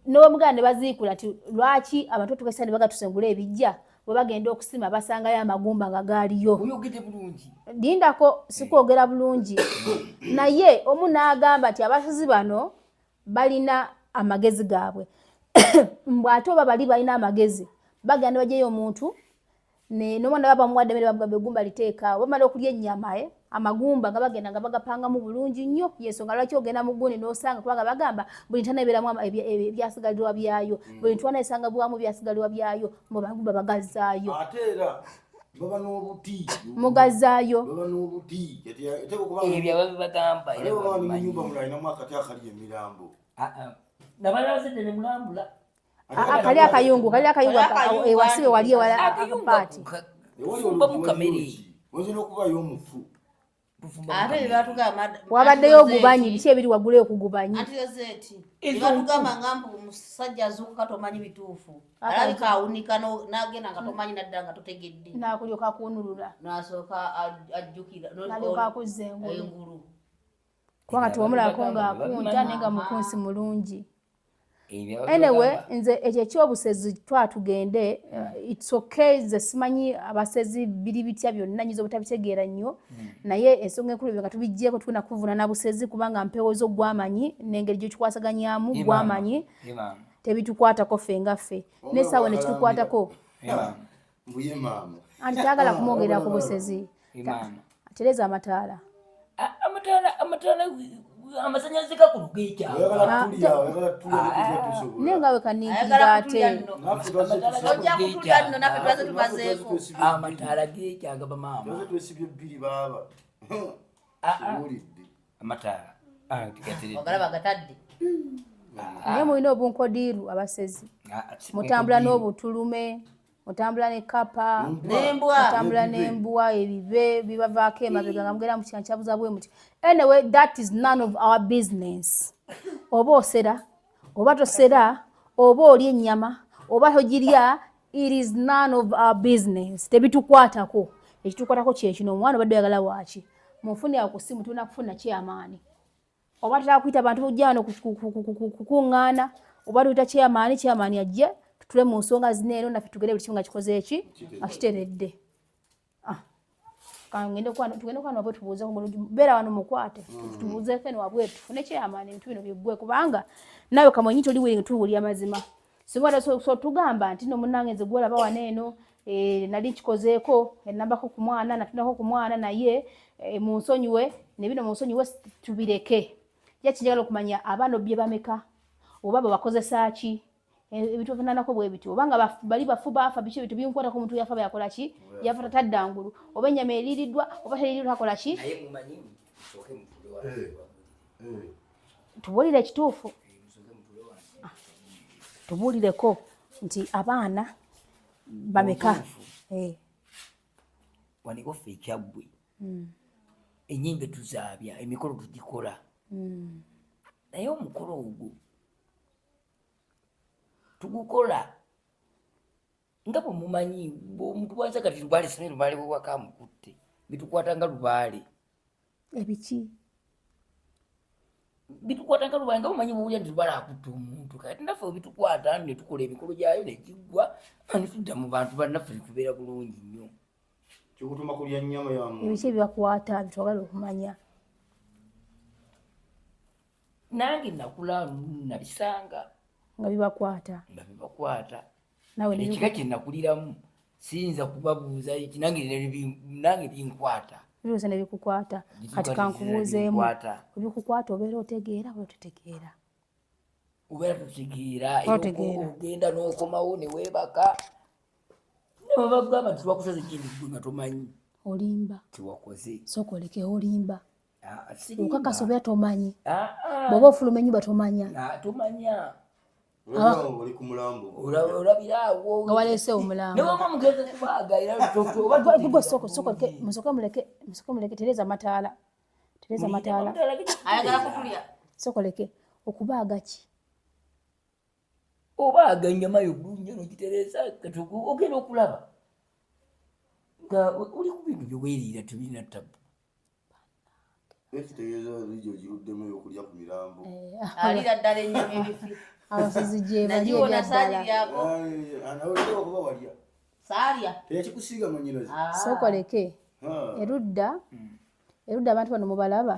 S2: n'obamuganda ne baziikula nti lwaki abantu tukesa ne bagatusengula ebijja bwe bagenda okusima basangayo amagumba nga gaaliyo lindako sikwogera bulungi naye omu n'agamba nti abasuzi bano balina amagezi gaabwe mbw'ate oba bali balina amagezi bagenda bajjayo omuntu n'omwana baba bamuwadde mmere bamugambe egumba liteeka bamala okulya ennyama amagumba nga bagenda nga bagapangamu bulungi nnyo yensonga lwaki ogenda mu gundi n'osanga kubanga bagamba buli ntaana ebeeramu ebyasigalirwa byayo buli ntwana esanga bwamu byasigalirwa byayo mubagumba bagazaayo
S1: ate era baba n'obuti
S2: mugazaayo
S1: baba n'obuti
S5: ebyo ababibagamba
S1: era baba ni munyumba mulinamu akati akali emirambo
S5: nabalazidde ne mulambula
S2: kali akayungu ewasibe wali ewalapaati
S5: fumba mu kamere
S1: oyinza okubayo omufu
S6: ate bebatugamba
S2: wabaddeyo ogubanyi biki ebiri waggulu okugubanyi
S6: antirezeeti bebatugamba ngambu omusajja azuukuka katomanyi bituufu alabika awunika n'agenda nga tomanyi naddala nga totegedde
S2: n'akulyoka kunulula
S6: n'asooka ajjukira
S2: n'alyoka akuzza engulu kubanga tiwamulabako ng'akunta naye nga mukunsi mulungi anyway nze ekyo ekyobusezi twatugende it's okay nze simanyi abasezi biri bitya byonna nyiza obutabitegeera nnyo naye ensonga enkulu nga tubijjeeko tugenda kuvuna na busezi kubanga mpewozo gwamanyi n'engeri gyetukwasaganyamu gwamanyi tebitukwatako ffe nga ffe nesaawe nekitukwatako anti tayagala kumwogerera ku busezi Tereza Amataala
S5: amasanyalaze gakulugeja
S2: nenga we kaningira ate
S5: amataala gejaga bamama amataala
S6: ogalaba gatadde
S2: naye mulina obunkodiiru abasezi mutambula n'obutulume mutambula ne kapa mutambula n'embwa ebibe bibavaako emabega nga mugenda mu kika kyabuza bwe muti anyway that is none of our business oba osera oba tosera oba oli ennyama oba togirya it is none of our business tebitukwatako ekitukwatako kyekino omwana obadde oyagala waaki munfuni awo ku ssimu tulina kufuna kyamaani oba tutaka kuyita abantu bujjano kukuŋŋaana oba tuyita kyamaani ajje tutule mu nsonga zineeno naffe tugende buli kimu nga kikoze eki akiteredde tugende kwana wabwe tubuuze beera wano mukwate tubuuzeeko eno wabwe tufune kyamaani ebintu bino byeggwe kubanga nawe kamonyi toli wuli tuwulira mazima singa so tugamba nti no munnange nze gwolaba wano eno nali nkikozeeko enambako ku mwana natundako ku mwana naye munsonyiwe nebino munsonyiwe tubireke yakinjagala okumanya abaana obye bameka oba babakozesa ki ebintu bifananako bwe bityo obanga bali bafu bafa biki ebintu binkwatako omuntu yafa bayakola ki yafa tataddangulu oba ennyama eririddwa oba teririddwa akola ki tubuulire ekituufu tubuulireko nti abaana bameka
S5: waniko ffe ekyaggwe enyimbe tuzaabya emikolo tugikola naye omukolo ogwo tugukola nga bwe mumanyi omuntu bwanza kati lubaale sine lubaale bwewaka mukutte bitukwata nga lubaale
S2: ebiki
S5: bitukwata nga lubaale nga bumanyi bwewulya nti lubaale akutta omuntu kati naffe bitukwata ne tukola emikolo gyayo negiggwa netudda mu bantu bannaffe netubeera bulungi nnyo
S1: kikutuma kulya nnyama yamu
S2: ebiki ebyakwata bitwagala okumanya
S5: nange nakula nabisanga
S2: nga bibakwata nawe
S5: ekika kye nakuliramu siyinza kubabuuza eki nange binkwata
S2: bibuuza ne bikukwata kati kankubuuzeemu ebikukwata obeera otegeera oba otetegeera
S5: obeera totegeera ogenda n'okomawo neweebaka nebabagamba nti twakusaza ekindi gwe nga tomanyi
S2: olimba
S5: tiwakoze
S2: sooka olekeho olimba okakasa obeera tomanyi bw'oba ofuluma ennyumba tomanya
S1: oli ku mulambo
S5: olabiraawo
S2: nga waleesewo omulambo
S5: newama mugeze kubaaga era
S2: musooka muleke Tereza Amataala
S6: ayagala kutulya
S2: sooka oleke okubaaga ki
S5: obaaga ennyama yo bulungi nogitereza ogenda okulaba nga oli ku bintu byeweeriira tebirina tabu
S1: ekitegeeza lijo giruddemu eyokulya ku mirambo
S6: alira ddala ennyama ebifi
S2: abasezi gye bali
S6: nagiwona saaliryako
S1: anawulira okuba walya
S6: saalya
S1: teyakikusiiga manyinazi
S2: sooka oleke erudda abantu bano mubalaba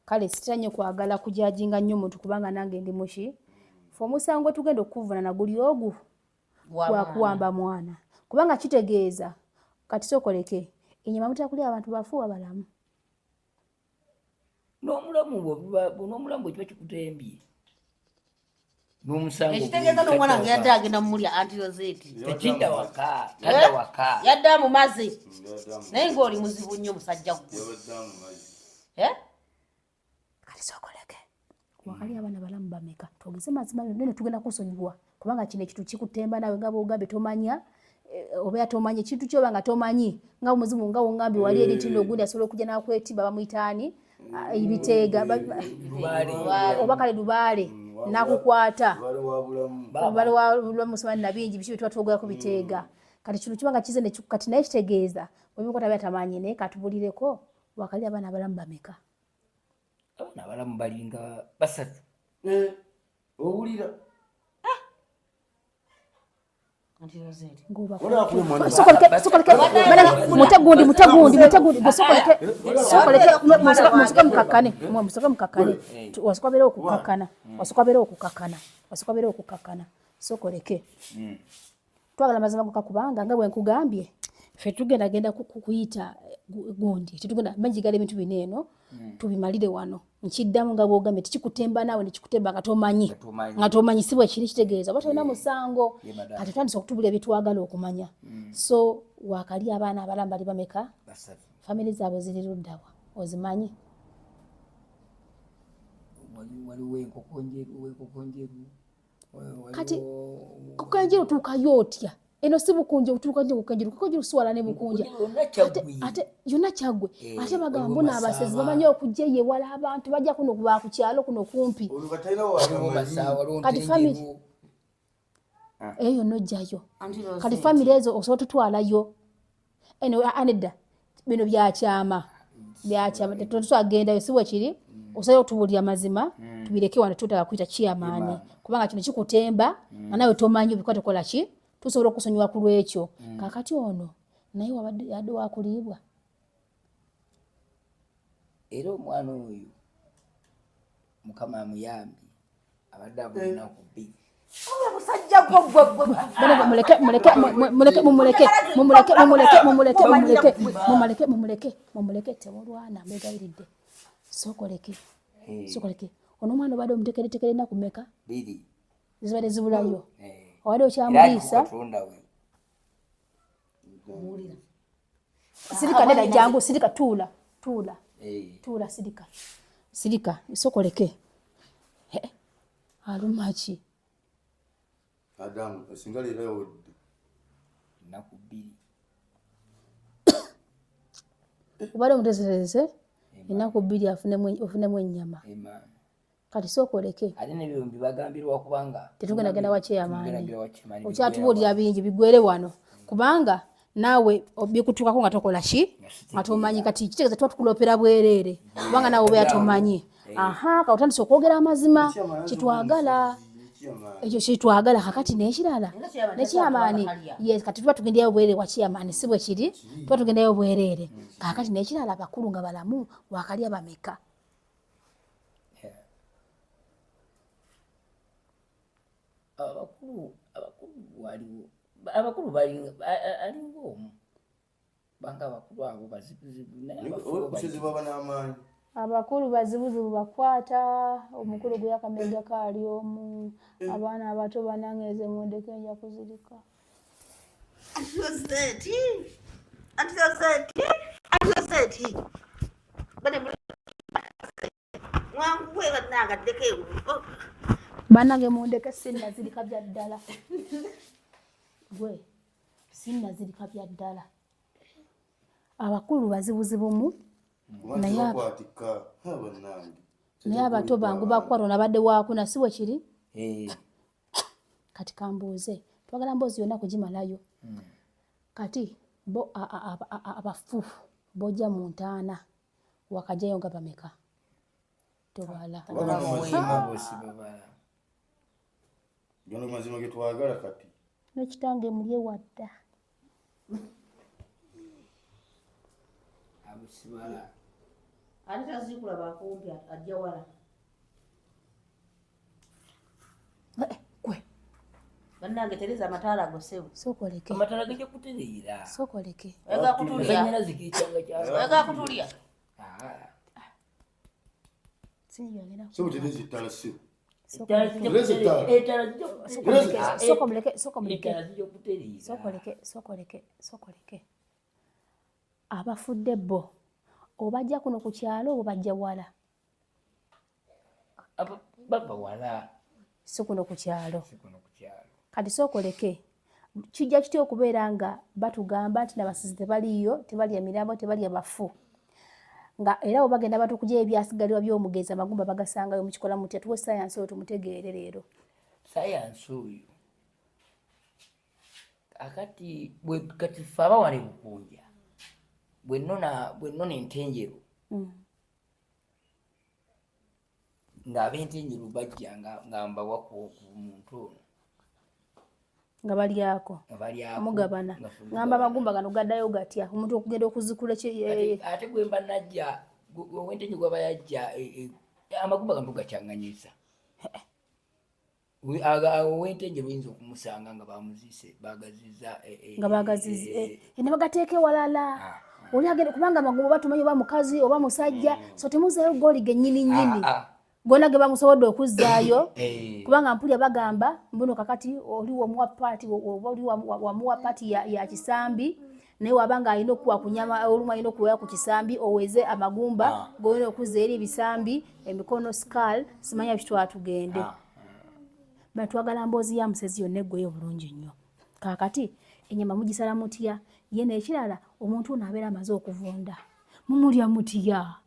S2: kale sitira nnyo kwagala kujajinga nnyo omuntu kubanga nange ndi muki fe omusango tugenda okuvuna na guli ogu gwakuwamba mwana kubanga kitegeeza kati sooka oleke ennyama mutakulya abantu bafuwa balamu
S5: n'omulamu bwekiba kikutembye n'omusango
S6: ekitegeeza n'omwana wange yadde agenda mumulya antiyozeeti
S5: tekidda waka tadda waka
S6: yadde mu mazzi naye ng'oli muzibu nnyo musajja gwe
S2: kati sooka oleke wakali abaana balamu bameka twogeze mazima nene tugenda kusonyiwa kubanga kino ekintu kikutemba nawe nga bwogambye tomanya obeera tomanyi ekintu kyoba nga tomanyi nga omuzimu nga wongambye wali eri nti ogundi asobola okujja n'akwetiba bamuyitaani ibiteega oba kale lubaale nakukwata bali wamusomani nabingi biki byetuba twogerako biteega kati kino kiba nga kize kati naye kitegeeza bwebikwata bya tamanyi naye katubulireko wakali abaana abalamu bameka
S5: abaana abalamu balinga basatu
S1: owulira
S2: sokoleke twagala mazima gokakubanga nga bwenkugambye ffe tugendagenda kuyita gundi tetugenda manjigala ebintu bineeno tubimalire wano nkiddamu nga bwogambye tikikutemba naawe nekikutemba nga tomanyi si bwe kiri kitegeeza oba tolina musango kati twandisa okutubula ebyetwagala okumanya so wakali abaana abalamba bali bameka famire zaabwe ziri luddawa ozimanyi
S5: waliwo enkokonjeru
S2: kati kukanjeru tuukayo otya eno si bukunje utuuka nje kukanjeru siwala ne bukunja ate yonna kyaggwe ate bagamba mbona abasezi bamanyi okujja yewala abantu bajja kuno kuba ku kyalo kuno kumpi kati famire eyo nojjayo kati famire ezo osobola tutwalayo eno anedda bino byakyama tetwagendayo si bwe kiri osobola otubulira mazima tubireke wano tutala kuyita chairman kubanga kino kikutemba nawe tomanyi obikwa tokola ki tusobola okusonyiwa ku lwekyo kakati ono naye wabadde yadde wakuliibwa
S5: era omwana oyo mukama amuyambi abadde abulina ku bbiri
S2: mumuleke temulwana mwegayiridde sokoleke ono omwana obadde omutekeretekere naku meka zibadde zibulayo obadde okyamuliisa sirika neda jangu sirika tuula sirika sokoleke alumaki
S1: Adamu singa leero yawodde
S5: naku bbiri
S2: obadde omutezereze ennaku bbiri ofunemu ennyama kati sookoleke
S5: ate nebyo mbibagambirwa kubanga
S2: tetugendagenda wakyeyamaani okyatubuulira bingi bigwere wano kubanga naawe bikutuukako nga tokola ki nga tomanyi kati kitegeeza tuba tukulopera bwereere kubanga naawe obeera tomanyi kawutandisa okwogera amazima kitwagala ekyo kitwagala kakati n'ekirala nekyamaani kati tuba tugendayo bwereere wakyeyamaani si bwe kiri tuba tugendayo bwereere kakati n'ekirala abakulu nga balamu wakalya bameka
S5: abakulu alinga omu banga abakulu abo bazibuzibu
S1: n'amaanyi
S2: abakulu bazibuzibu bakwata omukulu gwe yakamega kaali omu abaana abato banangeeze mundeke nja kuzirika banange mundeke sinnazirika bya ddala gwe sinnazirika bya ddala abakulu bazibuzibumu naye abato bangu bakwata nabadde waakuna si bwe kiri kati kambuuze twagala mboozi yonna kugimalayo kati bo abafuufu bojja mu ntaana wakajjayo nga bameka tobala
S1: gano mazima ge twagala kati
S2: nekitange mulye wadda
S5: abusibala
S6: ate tazikula bakumpi ajja wala
S2: gwe
S6: bannange tereza amataala agosebu
S2: sokoleke
S5: amatala gajja kutereera
S2: sokoleke
S6: wega kutulya
S1: sobutereza ettala si
S2: sokoleke abafudde bo obajja kuno ku kyalo obajja wala
S5: baba wala
S2: si kuno ku kyalo kati sookoleke kijja kitya okubeera nga batugamba nti nabasizi tebaliyo tebali emirambo tebali abafu nga era bwe bagenda batukugya ebyasigalirwa by'omugezi amagumba bagasangayo mukikola mutya tuwe sayansi oyo tumutegeere leero
S5: sayansi oyo akati kati ffe abawala ebukunja bwe nnona entenjeru ng'abentenjeru bajja nga mbawa ku muntu ono
S2: nga balyako omugabana ngamba amagumba gano gaddayo gatya omuntu okugenda okuzikula
S5: ate gwemba najja owentenye gwaba yajja amagumba gano gakyanganyiza owentenye luyinza okumusanga nga bamuziise bagaziza
S2: nga bagazize ne bagateeka ewalala oli agenda kubanga amagumba batumanyi oba mukazi oba musajja so temuzayo goli gennyini nnyini gona ge bamusobodde okuzzaayo kubanga mpulya bagamba mbuno kakati oli wamuwa paati oba oli wamuwa paati ya kisambi naye wabanga alina okuwa ku nyama olumu alina okuwera ku kisambi oweze amagumba golina okuzza eri ebisambi emikono skal simanya bitwala tugende batwagala mboozi ya musezi yonna eggweyo bulungi nnyo kaakati ennyama mugisala mutya ye n'ekirala omuntu ono abeera amaze okuvunda mumulya mutya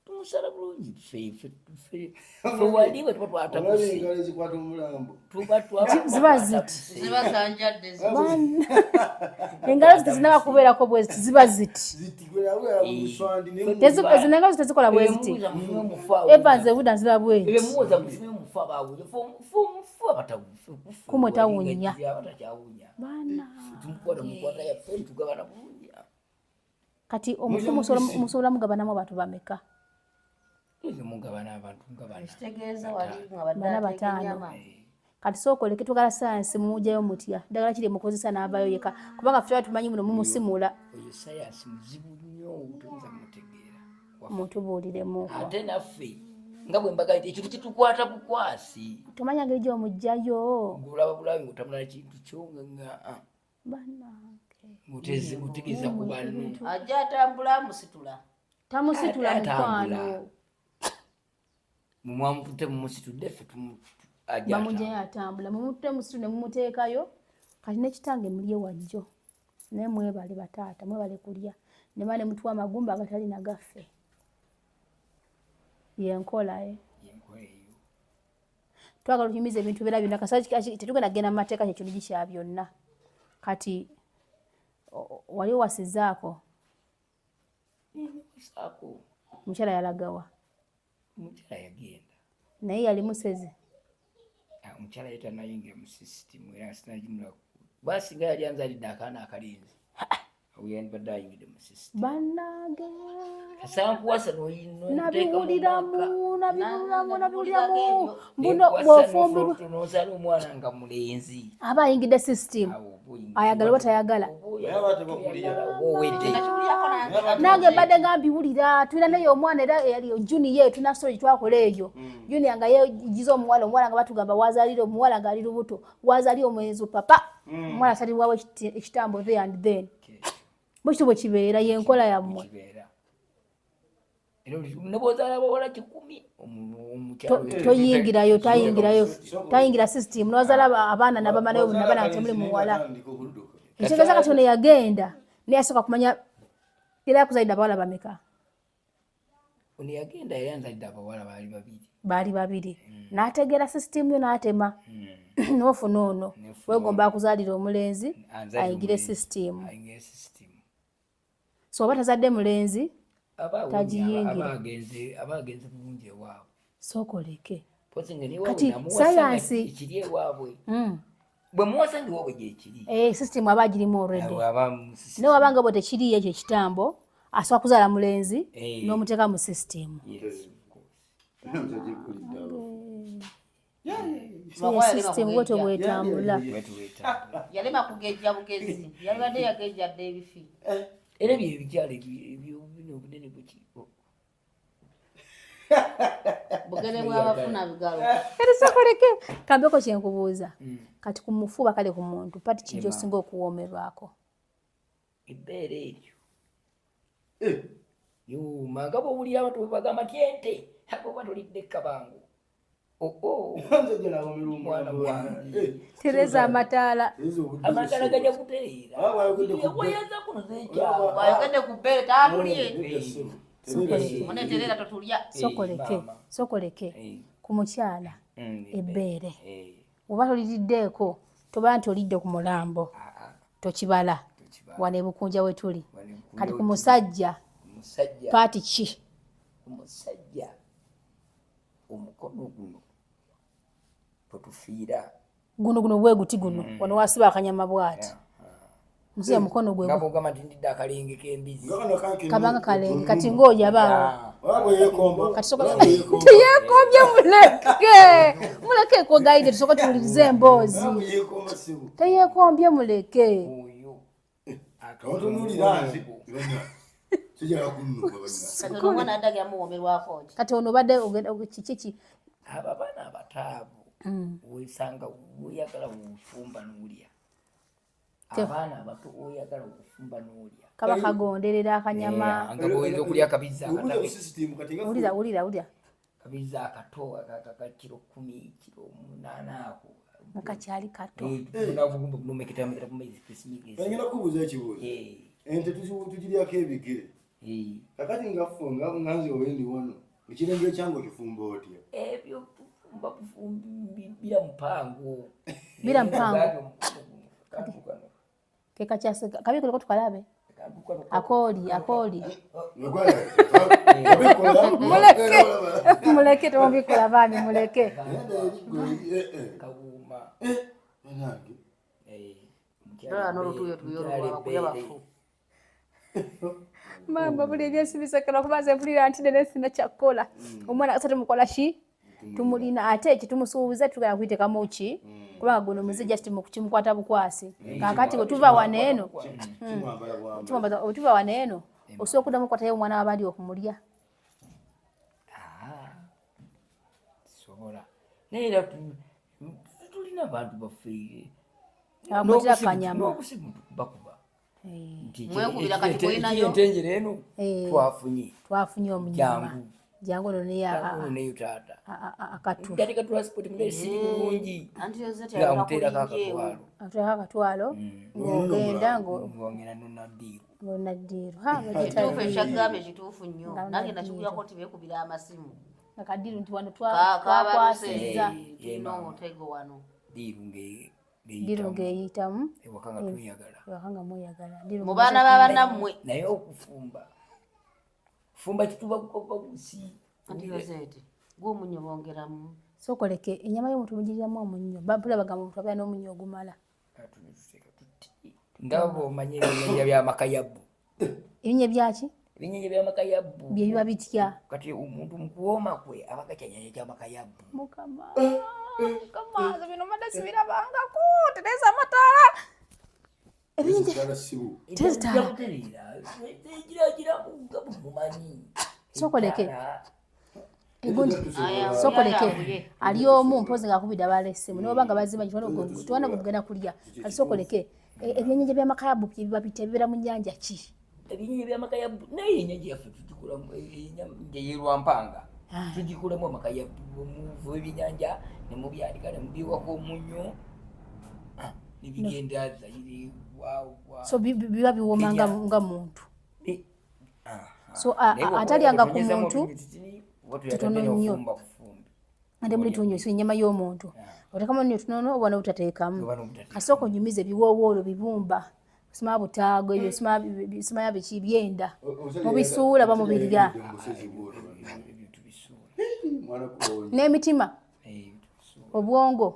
S5: tumusala bulungi fewaliwe tuba twatamusi
S2: ziba ziti engalo ziti zinaba kubeerako bwe ziti ziba ziti engalo ziti tezikola bwe ziti evanze buda nzira bwe kumwe tawunya kati omuntu musobola mugabanamu abantu bameka bana bataano kati sookoleke twagala sayansi mumugyayo mutya ddagala kiri mukozesa n'avaayo yeka kubanga ffe tumanyi muno mumusimula mutubuuliremuko
S5: ate naffe nga bwe mbaga ekintu kitukwata bukwasi
S2: tomanya ngeri gy'omugyayo
S5: ngulaba bulabi ngutamulala kintu kyo nga mutegeeza ku bantu
S6: ajja atambula musitula
S2: tamusitula mukwano
S5: mumwamutute mumusitudde ffe
S2: bamugyayo atambula mumutute musitule ne mumuteekayo kati n'ekitange mulye wajjo naye mwebale bataata mwebale kulya ne bane mutuwa amagumba agatali nagaffe yenkola twagala tuyimiza ebintu bera byonna kasaki tetugenda kgenda mu mateeka kyekintu gikya byonna kati wali wasizaako omukyala yalagawa
S5: omukyala yagenda
S2: naye yali museze
S5: omukyala yetanayingira mu sisitimu era sinagimula bwasinga yali anzalidde akaana akalinzi awuyandibadde ayingidde mu sisitimu
S2: bannange
S5: asankuwasa
S2: nabiwuliramu mbuno bwofumbirwa
S5: nosala omwana nga mulenzi
S2: aba ayingidde sisitimu ayagala oba tayagala nange mbadde ngambiwulira tulina naye omwana era yali juni ye tunasolo gyetwakola eyo juni nga yegiza omuwala nga batugamba wazalire omuwala nga ali lubuto wazalire omwenzi papa omwana asalibwawo ekitambo there and then bwekito bwe kibeera yenkola yammwe toyingirayo tayingira sisitimu nowazala abaana nabamalayo nabana nga temuli muwala ekitegeeza kati ono yagenda naye asooka kumanya era yakuzalidde abawala bameka
S5: ono yagenda era yanzalidde abawala
S2: baali babiri n'ategeera sisitimu yo n'atema n'ofuna ono wegomba akuzaalira omulenzi ayingire sisitimu so oba tazadde mulenzi tagiyingira
S5: abagenze bulungi ewaabwe
S2: sookoleke
S5: kati
S2: sayansi
S5: ekiri ewaabwe bwe muwasanga ewaabwe gyekiri
S2: sisitimu aba agirimu already naye wabanga bwe tekiriyo ekyo ekitambo asobola kuzaala mulenzi n'omuteeka mu sisitimu sisitimu bwetyo bwetambula
S6: yalema kugejja bugezi yalibadde yagejjadde ebifi
S5: era ebyo ebikyala ebyo obunene bwekiiko
S6: bugere bwabafuna bigalo
S2: erisokoleke kambeko kyenkubuuza kati ku mufuba kale ku muntu pati kijja osinga okuwoomerwako
S5: ebbeere eryo yuma nga bwowulira abantu bwebagamba tyente abo batolidde ekkabango
S2: tereza amataala
S5: gajja kutereera wayaza kuno zekyawa
S6: ayogedde ku bbeere taatulye muneterera totulya
S2: sokoleke ku mukyala ebbeere oba toliriddeeko toba nti olidde ku mulambo tokibala wano ebukunja we tuli kati ku musajja paati ki
S5: omusajja omukono guno potufiira
S4: guno bwe guti guno wano wasiba akanyama bwati muzia mukono gwe
S5: ngabo kama tindida kalenge kembizi
S4: kabanga kalenge kati ngoja bawo
S1: wabo yekomba
S4: kati soka teyekombye muleke ko guide soka tulize embozi
S1: yekomba sibu
S4: teyekombye muleke
S5: oyo
S1: akatunulira sijala kunnuka
S6: kati omwana addaga yamuwomerwako ki
S4: kati ono badde ogenda kiki
S5: aba bana abataavu wesanga oyagala okufumba n'olya abaana abato oyagala okufumba n'olya
S4: kaba kagonderera akanyama
S5: nga bw'oyinza okulya akabizi akatabe
S4: ulira
S5: kabizi akato akakiro 10 kiro 8 ako
S4: akakyali kato
S5: navugumba kunomeketametera kumaizi krisimigezi
S1: ngenda kubuuza ekibuuzo ente tugiryako ebigere kakati ngafunga nganze owendi wano ekirengero kyange okifumba otya
S5: ebyo tufumba bira mupango
S4: kekakyase kabi kuliko tukalabe akoli muleke tomubikola baami muleke
S5: kawuma
S4: mamba buli ebyensibisakera okubaza empulira nti nene sina kyakukola omwana kasa tumukola ki tumulina ate ekitumusuubiza tugala kuyitekamu ki kubanga guno muzijja kimukwata bukwasi kakati bwetuva waneeno osobola okuddamu okukwatayo omwana wabali okumulya
S5: sobola naye era tulina abantu baffe
S4: akwatira kanyama
S5: n'obusimu bakuba
S6: mwekubira kati kulinayo
S5: entenjera eno
S4: twafunye omunyama jangu ono
S5: neyo taata
S4: akatu
S5: datika transport mudde siri bulungi
S6: anti yozete
S5: ngamuteerako akatwalo
S4: atulako akatwalo ng'ogenda
S5: ngongera nonaddiiru
S4: ngonaddiiru
S6: ekituufu ekyagambe kituufu nnyo nange nakigulako nti beekubira amasimu
S4: akaddiiru nti wano
S6: twakwasizza tulina omutego wano
S4: diru ng'eyitamu
S5: ewakanga tweyagala
S4: ewakanga mweyagala
S6: mu baana b'abannammwe
S5: naye okufumba fumba kituba kukobagusi
S6: anti yozete gw'omunnyo bongeramu
S4: sokoleke ennyama y'omuntu mugiriramu omunnyo mpula bagamba omuntu abeera n'omunnyo ogumala
S5: nga bw'omanya ebinyenye by'amakayabu
S4: ebinye byaki
S5: ebinyenye by'amakayabu
S4: bye biba bitya
S5: kati omuntu mukuwooma kwe abaga kyanyenye ky'amakayabu
S4: mukama bino madde sibirabangako tereza amataala sokoleke sokoleke ali omu mpozi ngaakubidde abala essimu niwe obanga bazimba tubana gugenda kulya kati sokoleke ebyenyenje by'amakayabu biba bitya bibeera mu nnyanja ki
S5: ebyenyenje by'amakayabu naye ennyanja yaffe tugikulamu ennyanja y'erwampanga tugikulamu amakayabu muvu ebyenyanja nemubyanika nemubiwako omunnyo nebigenda zaire
S4: so biba biwooma nga muntu so atalyanga ku muntu kitono nnyo ate muli tunnyo so ennyama y'omuntu otekamu nnyo tunono oba nobutateekamu kasooka onyumiza ebiwoowoolo bibumba osima butaago ebyo osima biki byenda mubisuula ba mubirya n'emitima obwongo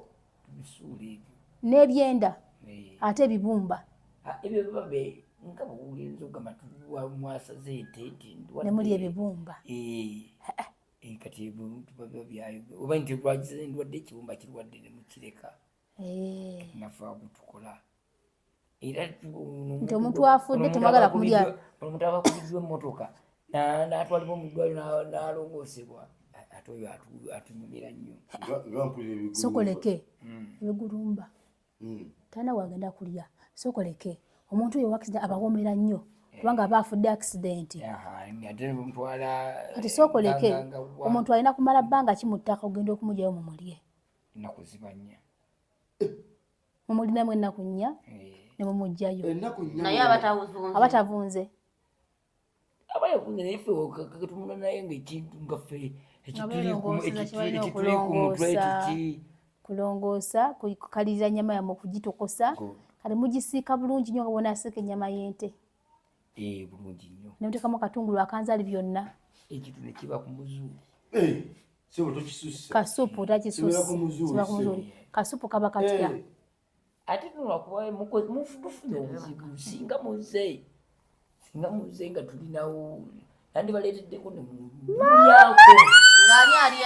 S4: n'ebyenda ate ebibumba
S5: ebyo bibabe nga bwulinza ogamba mwasaze ente
S4: nemuli ebibumba
S5: kati byayo oba nti lwagize ndwadde ekibumba kirwadde nemukireka nafe agutukola era
S4: nti omuntu afudde temwagala kulya
S5: omuntu aba akubiddwa emmotoka n'atwalibwa mu ddwaliro n'alongoosebwa ate oyo atunyumira nnyo
S4: sokoleke ebigulumba tana wagenda kulya sokoleke omuntu oyo wakisida abawomera nnyo kubanga aba afudde accident kati sokoleke omuntu alina kumala bbanga ki mu ttaka ogenda okumugyayo mumulye
S5: ennaku ziba nnya
S4: mumulinamu ennaku nnya ne mumugyayo
S6: naye
S4: abatavunze
S5: abayavunze naye ffe katumula naye ngaekintu nga ffe
S4: kulongoosa kukalirira nyama yamu okugitokosa kale mugisiika bulungi nnyo nga bonasiika ennyama y'ente
S5: bulungi nnyo
S4: nemutekamu akatungulu akanzaali byonna
S5: ekintu nekiba ku muzuuli
S4: kasupu takisusi siba kumuzuri kasupu kaba katya
S5: ate nolwakuba mufune obuzibu singa muze nga tulinawo nandi baleeteddeko nemuyako
S6: ng'ani ali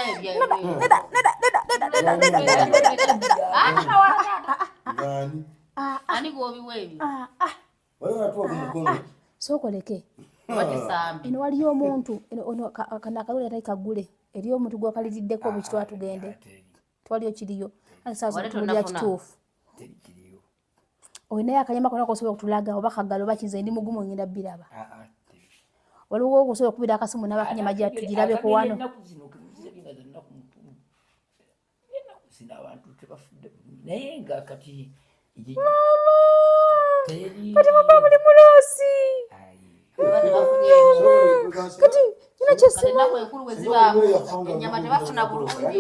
S6: ani gwobiwa ebyo
S4: sokoleke eno waliyo omuntu kana akalule atali kagule eriyo omuntu gwakaliziddeko bwe kitwa tugende twaliyo kiriyo tulya kituufu olinayo akanyama kona kosobola okutulaga oba kagala oba kize ndi mugumu ngenda biraba waliwo okusobola okubira akasimu n'abakanyama gyatugirabeko wano
S5: naye nga kati
S4: mama muli mulosi kati kino
S6: enaku enkulu bwe zibaamu ennyama tebafuna bulungi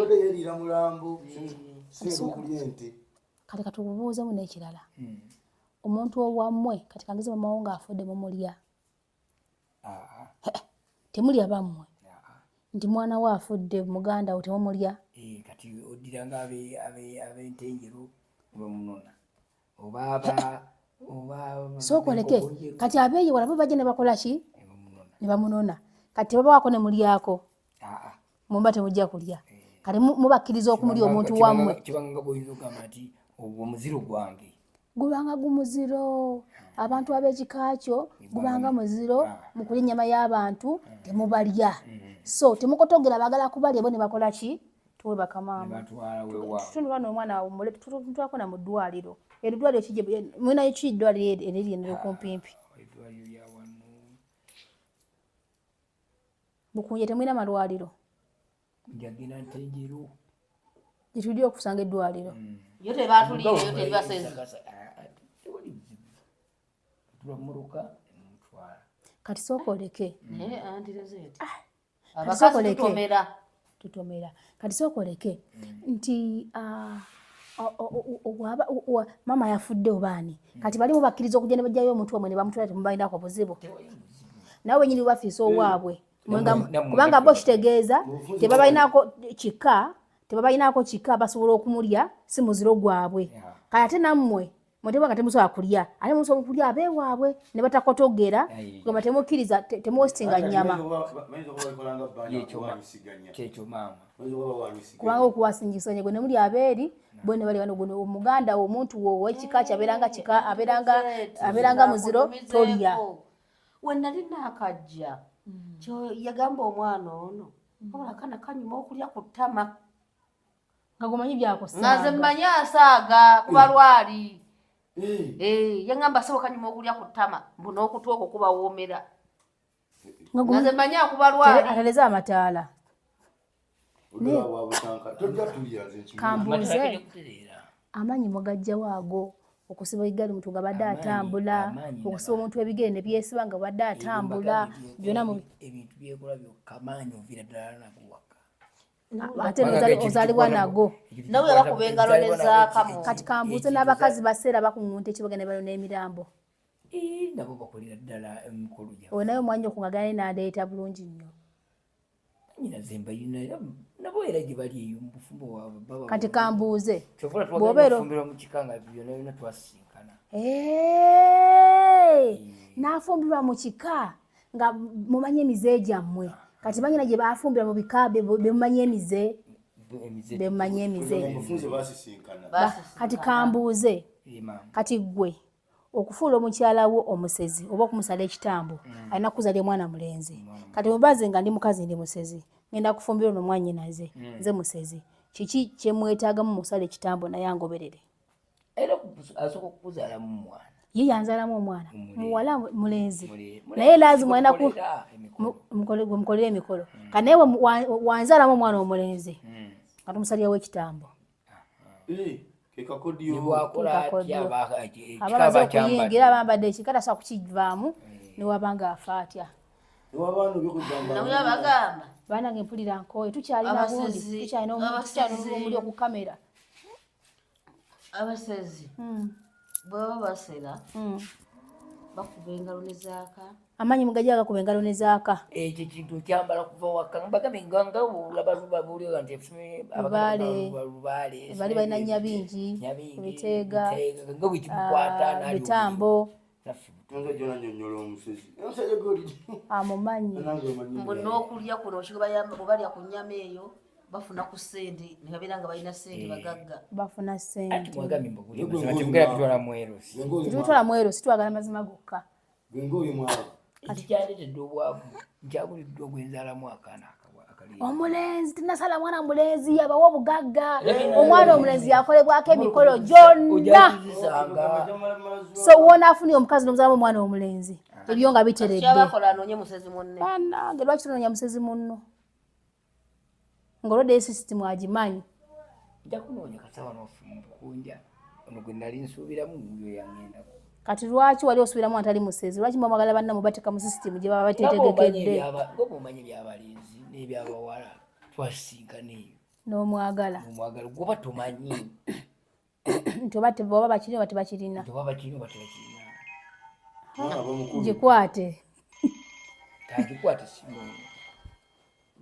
S4: kati katububuuzemu n'ekirala omuntu owammwe kati kangeze mamawo ng'afudde mumulya temulya bammwe nti mwana we afudde muganda wo temumulya
S5: kati oddiranga ab'entenjero bamunona oba
S4: sookoleke kati abeeyi wala bo bajja ne bakola ki ne bamunona kati tebabawaako ne mulyako mumba temujja kulya kati mubakkiriza okumulya omuntu wammwe
S5: kibanga bwoyinza okugamba nti omuziro gwange
S4: gubanga gumuziro abantu ab'ekika kyo gubanga muziro mukulya ennyama y'abantu temubalya so temukotogera bagala kubalya bo ne bakola ki tuwe bakamaama tutundula n'omwana wawumule tutwakona mu ddwaliro eddwaliro kije mwinayo ki eddwaliro eriri enero kumpimpi bukunje temwina malwaliro
S5: njagina ntenjero
S4: gyetulidde okusanga eddwaliro
S6: yo tebatuliire yo tebasezi
S5: tulamuruka mutwala
S4: kati sookoleke
S6: abakazi
S4: tutomera kati sookoleke nti mama yafudde obaani kati balimu bakkiriza okujja ne bajjayo omuntu omwe ne bamutwala temubalindako buzibu nawe wenyini bafiisa owaabwe kubanga bo kitegeeza tebabalinako kika basobola okumulya si muziro gwabwe kati ate nammwe mutebanga temusobola kulya ate musobola okulya abeewaabwe ne batakotogera gamba temukkiriza temuwositinga nnyama kubanga okuwasingisanya gwe ne muli abeeri bwe ne bali bano gwe omuganda omuntu wo ow'ekika kye abeeranga muziro tolya
S6: we nali naakajja kyo yagamba omwana ono wabula kana kanyuma okulya ku ttama
S4: nga gomanyi byakusaaga
S6: nga nze mmanyi asaaga kuba lwali yangamba sebo kanyuma okulya ku ttama mbu n'okutu okwo kubawoomera nga nze mmanyi akuba lwali
S4: ataleze amataala kambuuze amaanyi mugajja waago okusiba egaali omuntu nga badde atambula okusiba omuntu ebigere ne byesiba nga badde atambula byonna
S5: ebintu byekola byokka amaanyi ovira ddala nago waka
S4: ate ozaalibwa nago
S6: nawe yabakuba engalo nezaakamu
S4: kati kambuuze n'abakazi baseera bakuŋŋunta ekibuga ne balona emirambo
S5: nabo bakolera ddala emikolo gyabwe
S4: oyo naye omwanya okungagane n'aleeta bulungi nnyo
S5: nyina zemba yina nabo era gye bali eyo mu bufumbo bwabwe
S4: kati kambuuze
S5: bw'obeera mu kika nga byonna byonna twasisinkana
S4: n'afumbirwa mu kika nga mumanyi emize gyammwe kati banyina gye bafumbira mu bika bemumanyi emize bemumanyi emize kati kambuuze kati gwe okufuula omukyala wo omusezi oba okumusala ekitambo alina kuzalya omwana mulenzi kati mubaze nga ndi mukazi ndi musezi ngenda kufumbira ono mwannyinaze nze musezi kiki kyemwetaagamu musala ekitambo naye angoberere
S5: era asooka okukuzaalamu mwana
S4: ye yanzaalamu omwana muwala mulenzi naye lazimu alina mukolere emikolo kati naye wanzaalamu omwana omulenzi nga tumusalyawo ekitambo abamaze okuyingira bambadde ekikata sa kukivaamu newaba nga afa atya
S6: bagamba
S4: banange mpulira nkoye tukyalina bundi tukyalina omuli oku kamera
S6: abasezi bwebaba basera bakuba engalo nezaaka
S4: amanyi mugajaga ku bengalo ne zaaka
S5: ekyo kintu kyambala kuva waka mbagambe nganga olaba bulio nti
S4: Lubaale bali balina nya bingi Biteega
S5: nga bwitimukwata
S4: Bitambo
S1: Tonza jona nyonyola omusezi. Omusezi goli.
S4: amumanyi
S6: mbona okulya kuno kibayamba kubalya ku nnyama eyo bafuna ku ssente nebabera balina ssente bagagga
S4: bafuna ssente titutwala mwero situwagala mazima gokka
S1: Gwengoli mwavu.
S5: ekikyandeetedde obwavu nkyabuliddwa ogwenzaalamu akaana
S4: omulenzi tinasala mwana mulenzi yabawo obugagga omwana omulenzi yakolebwako emikolo gyonna so wona afunye omukazi nomuzalamu omwana omulenzi ebyo nga biteredde
S6: kyabakola anoonye musezi munne
S4: banange lwaki tononya musezi munno ng'olwedde system agimanyi
S5: nja kunoonya kasawa n'ofumbukunja ono gwe nali nsuubiramu yo yaŋŋendako
S4: kati lwaki wali osuubiramu atali musezi lwaki mwagala bannamu bateeka mu system gye baba batetegekedde
S5: ng'omumanyi ebyabalenzi n'ebyabawala twasinkana eyo
S4: n'omwagala
S5: gwoba tomanyi
S4: nti oba bakirina oba tebakirina
S5: oba bakirina oba tebakirina
S4: gikwate
S5: tagikwate simu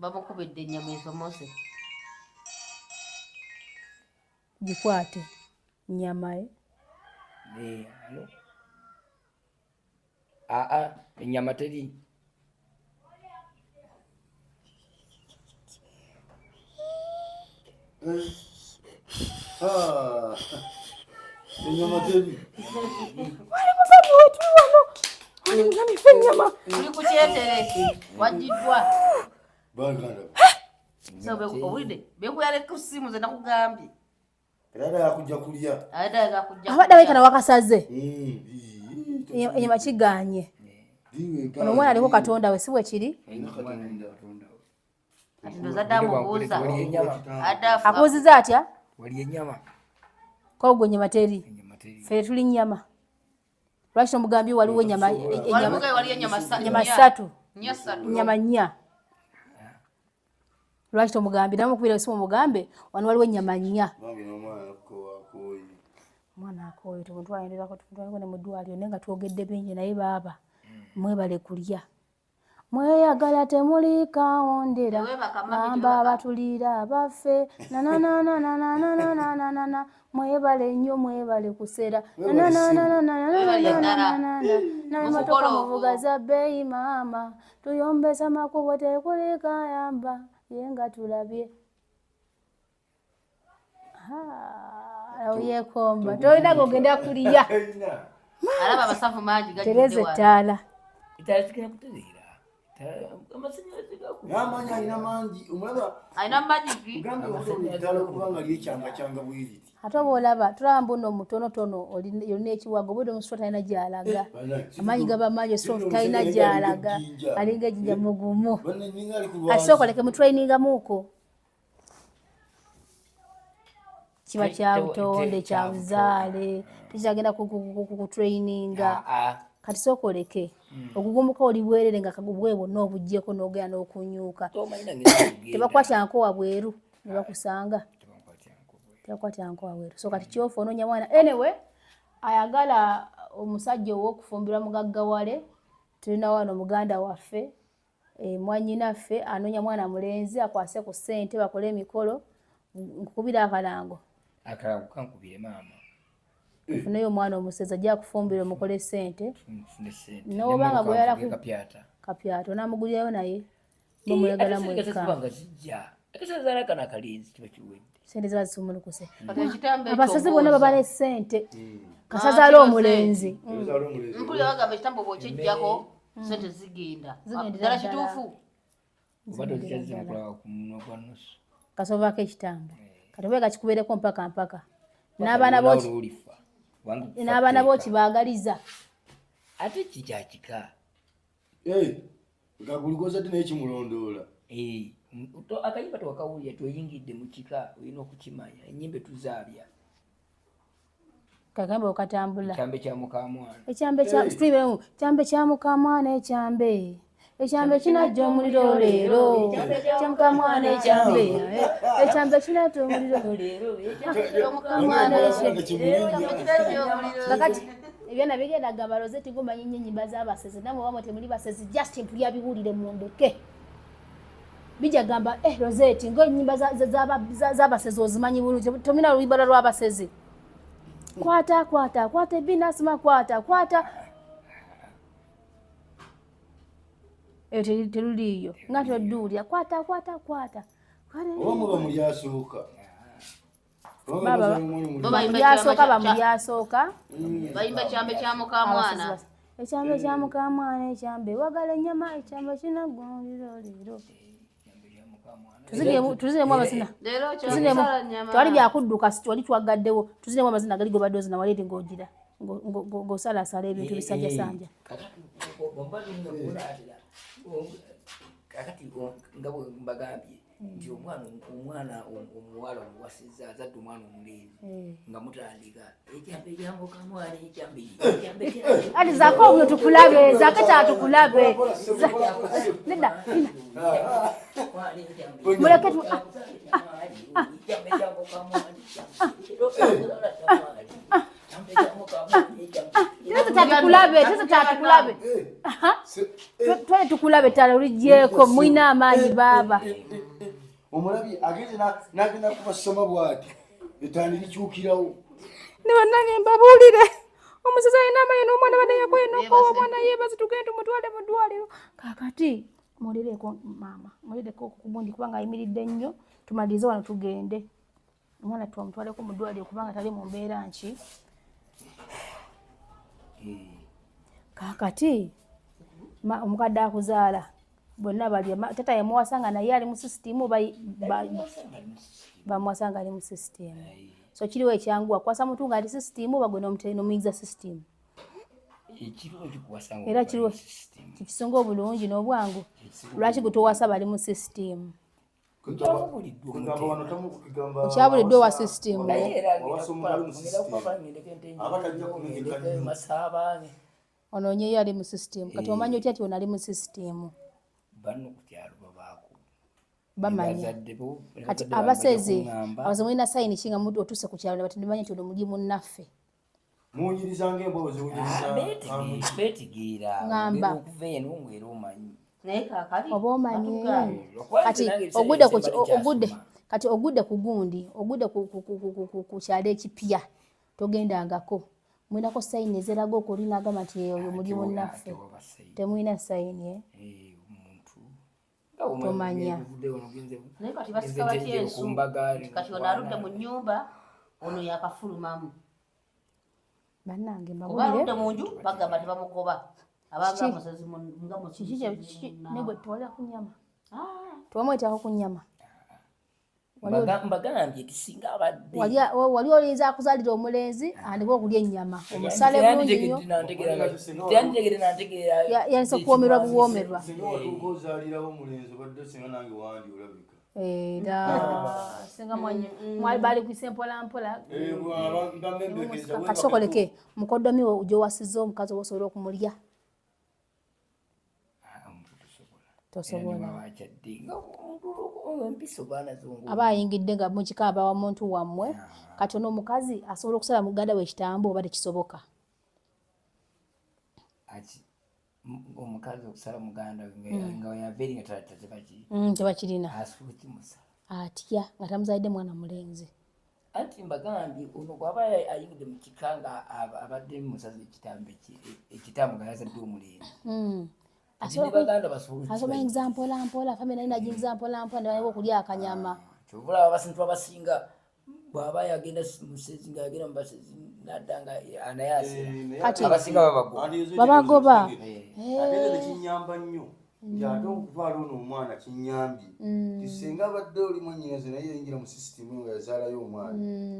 S6: bamukubidde ennyama esomose
S4: gikwate nnyama
S5: ano ennyama teri
S1: Enyama teri.
S6: uli ku kyetere wagiddwa
S1: Baganda.
S6: owulidde bekuyale ku ssimu ze nakugambye
S1: Era yakujja kulya.
S6: ayagala kujja
S4: abadde abekana wakasaze enyama kiganye ono omwana aliko katonda we si bwe kiri
S6: ndoza amubuuza
S4: akubuuziza atya
S5: wali ennyama
S4: kogwe enyama teri fere tuli nnyama lwaki tomugambye waliwo enyama ssatu nyama nnya lwaki tomugambye namukubira esimu mugambe wano waliwo ennyama nnya omwana akooyo tumutwalenderako ne mu ddwaliro naye nga twogedde bingi naye baaba mwebale kulya mweyagala temuli kawondera gamba abatulira baffe nananananananananana mwebale nnyo mwebale kusera nananananananana muvuga za bbeeyi maama tuyombesa makubo tekuli kayamba ye nga tulabye yekomba tolina gogenda kulya
S6: alaba abasavu mangi
S4: tereza ettaala
S5: etalekera kutereera amasannyalaze
S1: Namanyi alina mangi. Omulaba
S6: alina magiki
S1: ddala kubanga lyekyanga kyanga bwiriti.
S4: ate oba olaba tulaba mbuno omutonotono olina ekiwago bwede omusito talina gy'alaga amaanyi gaba mangi osito talina gy'alaga alinga ejjinja mugumu asooka oleke mutrainingamuuko kiba kya butonde kya buzaale tekyagenda kutraininga kati sooka oleke okugumuka oli bwerere nga kagubwe bwonna obuggyeko n'ogenda n'okunyuuka tebakwatyako wabweru ne bakusanga tebakwatyako wabweru so kati kyofa onoonya mwana anyway ayagala omusajja ow'okufumbirwa mugaggawale tulina wano muganda waffe mwannyinaffe anoonya mwana mulenzi akwase ku ssente bakole emikolo nkukubira akalango
S5: kankubire maama
S4: funeyo omwana omusezi ajja kufumbira omukole ssente nobanga gweyala kapyata onamugulirayo naye nomuyagala mweka sente ziba zisumulukuse abasazi bonna babala essente kasazaala omulenzi
S6: mpulira bagamba ekitambo bw'okijjako sente zigenda ddala kituufu
S4: kasovaako ekitambo kati bwega kikubeereko mpaka n'abaana boki baagaliza
S5: ate kikyakika
S1: nga gulikoza ate naye kimulondoola
S5: akayimba tewakawulira tweyingidde mu kika olina okukimanya ennyimba tuzaabya
S4: kagambe okatambula
S5: ekyambe kya mukamwana
S4: ekyambe kya mukamwana ekyambe kinajja omuliro leero kyamukamwana ekyambe kinajja omuliro leero kakati ebyana bigenda gamba Rosette ngomanyi nnyo ennyimba z'abasezi namwe wamwe temuli basezi just mpulya biwulire mu ndeke bija gamba Rosette ng'ennyimba z'abasezi ozimanyi bulungi tomina luyimba lw'abasezi kwata binasima kwata eyo teruliyo nga todduulya kwata
S1: oba muba mulyasooka
S4: mulyasooka bamulyasooka
S6: bayimba kyambe kya mukamwana
S4: ekyambe kya mukamwana ekyambe wagala ennyama ekyambe kinagondiro leero tuzinemu amazina twali byakudduka twali twagaddewo tuzinemu amazina gali gobadde ozina waleete ng'ogira ng'osalasala ebintu bisanjasanja
S5: kakati nga bwe mbagambye nti omwana omuwala omuwasizza azadde omwana omulenzi nga mutandika ekyambe ekyamukamwana ekyambe
S4: ati zaako obyo tukulabe zaake tatukulabe nedda muleke tatukulabe twale tukulabe tala oligyeko mwina amaanyi baaba
S1: omulabi agenze nagenda kubasoma bwati etandi likyukirawo
S4: nibanange mbabuulire omusezi alina amaanyi n'omwana banayakwenokowa omwana yeebazi tugende tumutwale mu ddwaliro kakati mulireeko maama mulireeko kubundi kubanga ayimiridde nnyo tumalirize wano tugende omwana tumutwaleko mu ddwaliro kubanga tali mu mbeera nki kakati omukadde akuzaala bonna balya tata yamuwasanga naye ali mu sisitimu bamuwasanga ali mu sisitimu so kiriwo ekyanguwa kwasa mutunga ali sisitimu bagwe nomuyigiza sisitimu era kiriwo kikisinga obulungi n'obwangu lwaki gutowasa bali mu sisitimu okyabuliddwe wa sisitimu ononyeyo ali mu sisitimu kati omanyi otya ti ono ali mu sisitimu bamanya kati abasezi mulina sayini kinga mutu otuse ku kyalo bati ndimanyi nti ono muli munnaffe
S1: munyirizanga embwa
S4: ngamba oba omanyi kati ogudde ku gundi ogudde ku kyalo ekipya togendangako mwinako sayini ezeraga okolina agamba nti oyo muli munnaffe temwina sayini tomanya
S6: naye kati basika batya ensu kati ono aludde mu nnyumba ono yakafulumamu
S4: bannange
S6: oba aludde mu nju bagamba tebamugoba abanga musezi
S4: negwe tewalira ku nnyama tewamwetako ku nnyama
S5: mbagambye tisinga abadde
S4: wali olinza akuzaalira omulenzi andika okulya ennyama omusale bulungi nnyo yanisa okuwoomerwa buwoomerwa era singa mwali bali kwisa empolampola kati sokoleke mukoddomi gyowasizza omukazi oba osobola okumulya tosobola aba ayingidde nga mukikaba wa muntu wammwe kati ono omukazi asobola okusala muganda we ekitambo oba tekisoboka
S5: omukazi okusala muganda nga yaveeri nga
S4: tebakirina atya nga tamuzalidde mwana mulenzi
S5: anti mbagambye ono bw'aba ayingidde mu kika nga abadde musazi ekitambo nga yazadde omulenzi
S4: asobola yingiza mpolampola famire naye nagiyingiza mpolampola nebayewa okulya akanyama
S5: kyovula abasintu abasinga bw'aba yagenda musezi ngaagenda mubasezi nadda nga anayasira abasinga
S4: babagoba
S1: ate nekinyamba nnyo ate okutwala ono omwana kinyambye kisenga abadde oli mwenyinaze naye yayingira mu sisitimu nga yazaalayo omwana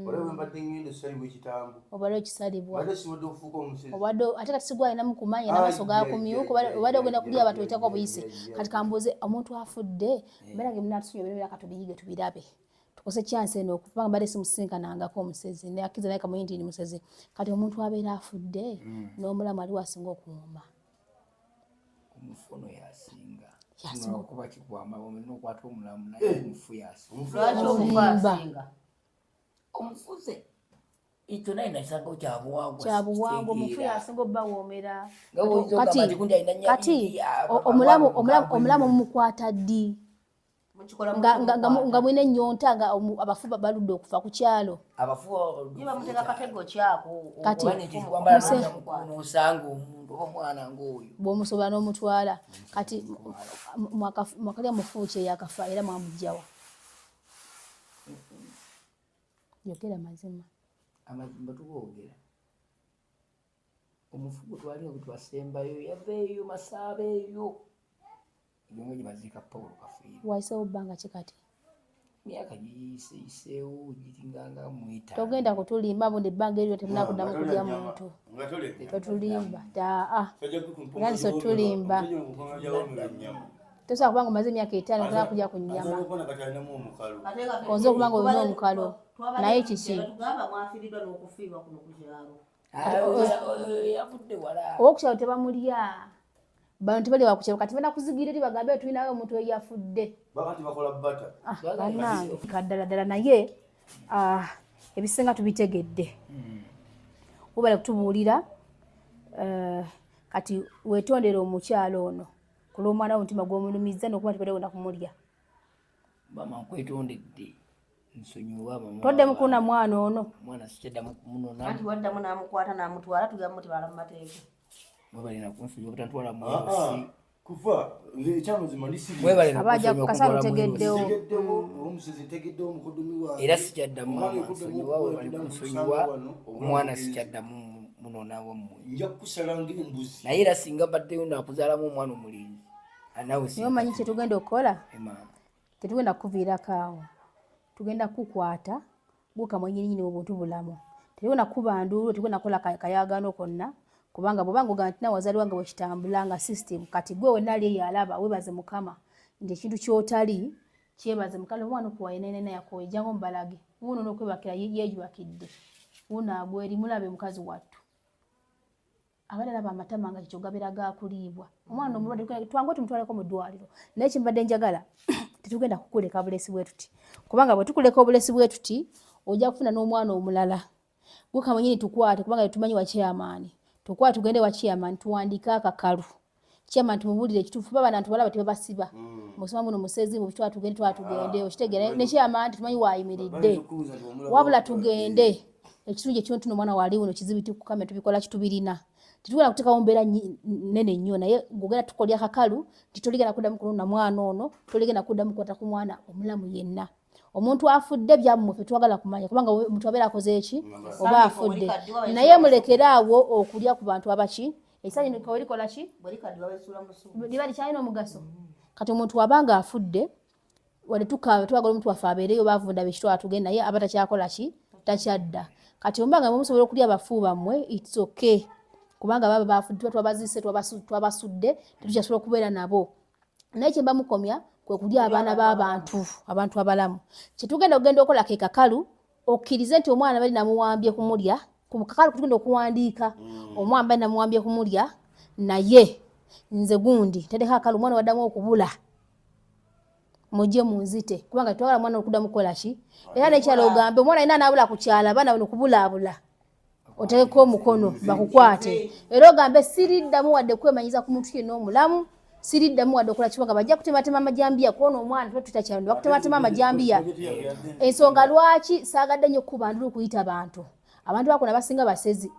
S1: olaba mbadde ngenda ekisalibwa ekitambo
S4: obadde okisalibwa
S1: obadde siwadde okufuuka omusezi
S4: ate kati sigwa alinamu kumanya n'amaaso gakumyuka obadde ogenda kulya abantu betako obuyise kati kambuuze omuntu afudde mbeera ge munatusunya ebirabira katubiyige tubirabe tukose chance eno okubanga mbadde simusinkanangako omusezi nakiza naye kamuyi nti ni musezi kati omuntu abeera afudde n'omulamu ali wasinga okuwoma
S5: omufono yasinga okuba kikwama nokwata omulamu naye omufu yasinga
S6: lwaki omufu asinga
S5: omufuze ito naye nasanga
S4: kyabuwangwa omufu yasinga obbawoomera
S5: kati
S4: omulamu mumukwata ddi nga mwine ennyonta nga abafu baludde okufa ku kyalo bw'omusobola n'omutwala kati mwakalya mufu kye yakafa era mwamugjawa yogera mazima
S5: amazima tugoogera omufu gwe twali nga twasembayo yava eyo Masaaba eyo nga gyebaziika Pawulo Kafiiri
S4: wayiseewo bbanga ki kati
S5: myaka giyiseewo giringanga mweta
S4: togenda kutulimba bundi ebbanga eryo temunakuddamu kulya muntu totulimba gandi sotulimba tosobola kubanga omaze emyaka 5 tolina kujja ku nnyama oyinza okuba nga olina omukalo naye kiki oba okukyalo tebamulya bano tebalya wakukyalo kati banakuzigira eri bagambe tulinayo omuntu eyafudde bannange kaddala naye ebisinga tubitegedde webale kutubuulira kati wetondere omukyalo ono kulw'omwana wo omutima gw'omulumiza n'okuba tibadde kumulya
S5: mama nkwetondedde nsonyiwa mama
S4: todde mukuna mwana ono
S5: mwana sikyaddamu kumunona
S6: anti waddamu n'amukwata n'amutwala tugamba mutibala mu mateeka
S5: mwebalina kunsonyiwa butantwala mwasi
S1: kufa ekyamazima
S4: abaja kukasala tegeddewo
S1: omusezi tegeddewo mukudumi waabwe
S5: era sikyaddamu nsonyiwa webali kunsonyiwa omwana sikyaddamu munona wammwe
S1: nja kukusala ng'embuzi
S5: naye era singa baddeyo nakuzaalamu omwana omulenzi
S4: naye omanyi kyetugenda okukola tetugenda kukuviirako awo tugenda kukwata gukamwe nyinyini mu buntu bulamu tetugenda kuba nduulu tetugenda kukola kayagano konna kubanga bwobanga ogamba nti nawe wazaliwa nga bwekitambula nga system kati gwe wenali eyo alaba webaze mukama nti ekintu kyotali kyebaze mukama omwana okuwayenenena yakoye jangu mubalage wuno n'okwebakira yeejubakidde wuno agweri mulabe mukazi wattu abalala bamatama nga kyogabera gakuliibwa omwana omulwadde twange tumutwaleko mu ddwaliro naye kimbadde njagala tetugenda kukuleka bulesi bwe tuti kubanga bwe tukuleka obulesi bwe tuti ojja kufuna n'omwana omulala gukamwe nyini tukwate kubanga tumanyi wa chairman tukwate tugende wa chairman tuwandika akakalu chairman tumubulire ekituufu baba nantu balaba tebabasiba musoma muno musezi mu bitwa tugende okitegere ne chairman tumanyi wayimiridde wabula tugende ekituje kyo tuno mwana wali uno kizibiti ku kamera tubikola kitubirina titugenda kuteka ombera nene nnyo naye ngogera tukolya akakalu titoligenda kuddamu kulona mwana ono toligenda kuddamu kwata ku mwana omulamu yenna omuntu afudde byamu ffe twagala kumanya kubanga omuntu abeera akoze eki oba afudde naye mulekera awo okulya ku bantu abaki ekisanyi niko likola ki liba likyalina omugaso kati omuntu wabanga afudde wale tukawe twagala omuntu wafe abeereyo bavunda bekitwala tugenda naye aba takyakola ki takyadda kati ombanga musobola okulya abafu bammwe it's okay kubanga baba bafudde twabazise twabasudde tetukyasobola okubeera nabo naye kye bamukomya kwe kulya abaana abantu abalamu kyetugenda okugenda okola ke kakalu okkirize nti omwana bali namuwambye kumulya ku kakalu tugenda okuwandiika omwana bali namuwambye kumulya naye nze gundi tedeka kakalu omwana waddamu okubula mujje munzite kubanga twagala mwana okuddamu kukola ki era nekyalo ogambe omwana alina anaabula ku kyala abaana bano kubulaabula otegeko omukono bakukwate era ogambe siriddamu wadde kwemanyiza ku muntu yenna omulamu siriddamu wadde okola kibanga bajja kutematema amajambiya kuona omwana tututakyalonda bakutematema amajambiya ensonga lwaki saagadde nnyo kuba nduulu kuyita abantu bakona basinga basezi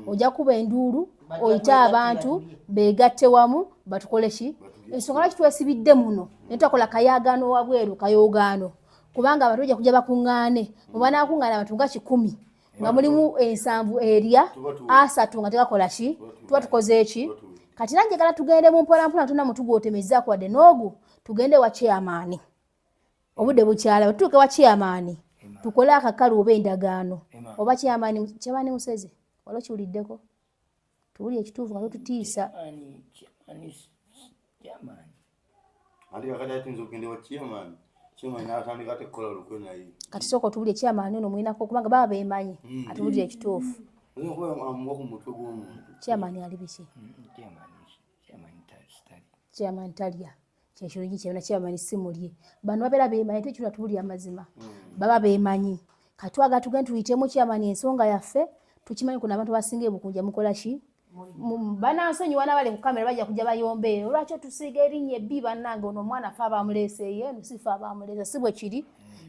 S4: ojja kuba enduulu oyita abantu beegatte wamu batukole ki ensonga lwaki twesibidde muno naye twakola kayagaano wabweru kayogaano kubanga abantu bajja kujja bakuŋŋaane mubanakuŋŋaana abantu nga 100 nga mulimu ensanvu erya 3 nga tegakola ki tuba tukoze eki kati nanjagala tugende mu mpolampola tuna mutugootemezzaako wadde n'ogu tugende wa chairman obudde bukyala batutuuke wa chairman tukole akakalu oba endagaano oba chairman museze wala okiwuliddeko tubuli ekituufu nga tututiisa kati sooka otubulire chairman ono mwinako kubanga baba beemanyi atubulire ekituufu chairman ali biki chairman talya kyekirungi kyona chairman simulye bano babeera beemanyi tekiruna tubulire amazima baba beemanyi katwaga tugende tuyitemu kyamani ensonga yaffe tukimanyi kuna abantu basinga ebukunja mukola ki banansonyi wana bale ku kamera bajja kujja bayombe olwakyo tusiga erinnya ebbi bannange ono omwana afa abamuleese ye nusifa abamuleese si bwe kiri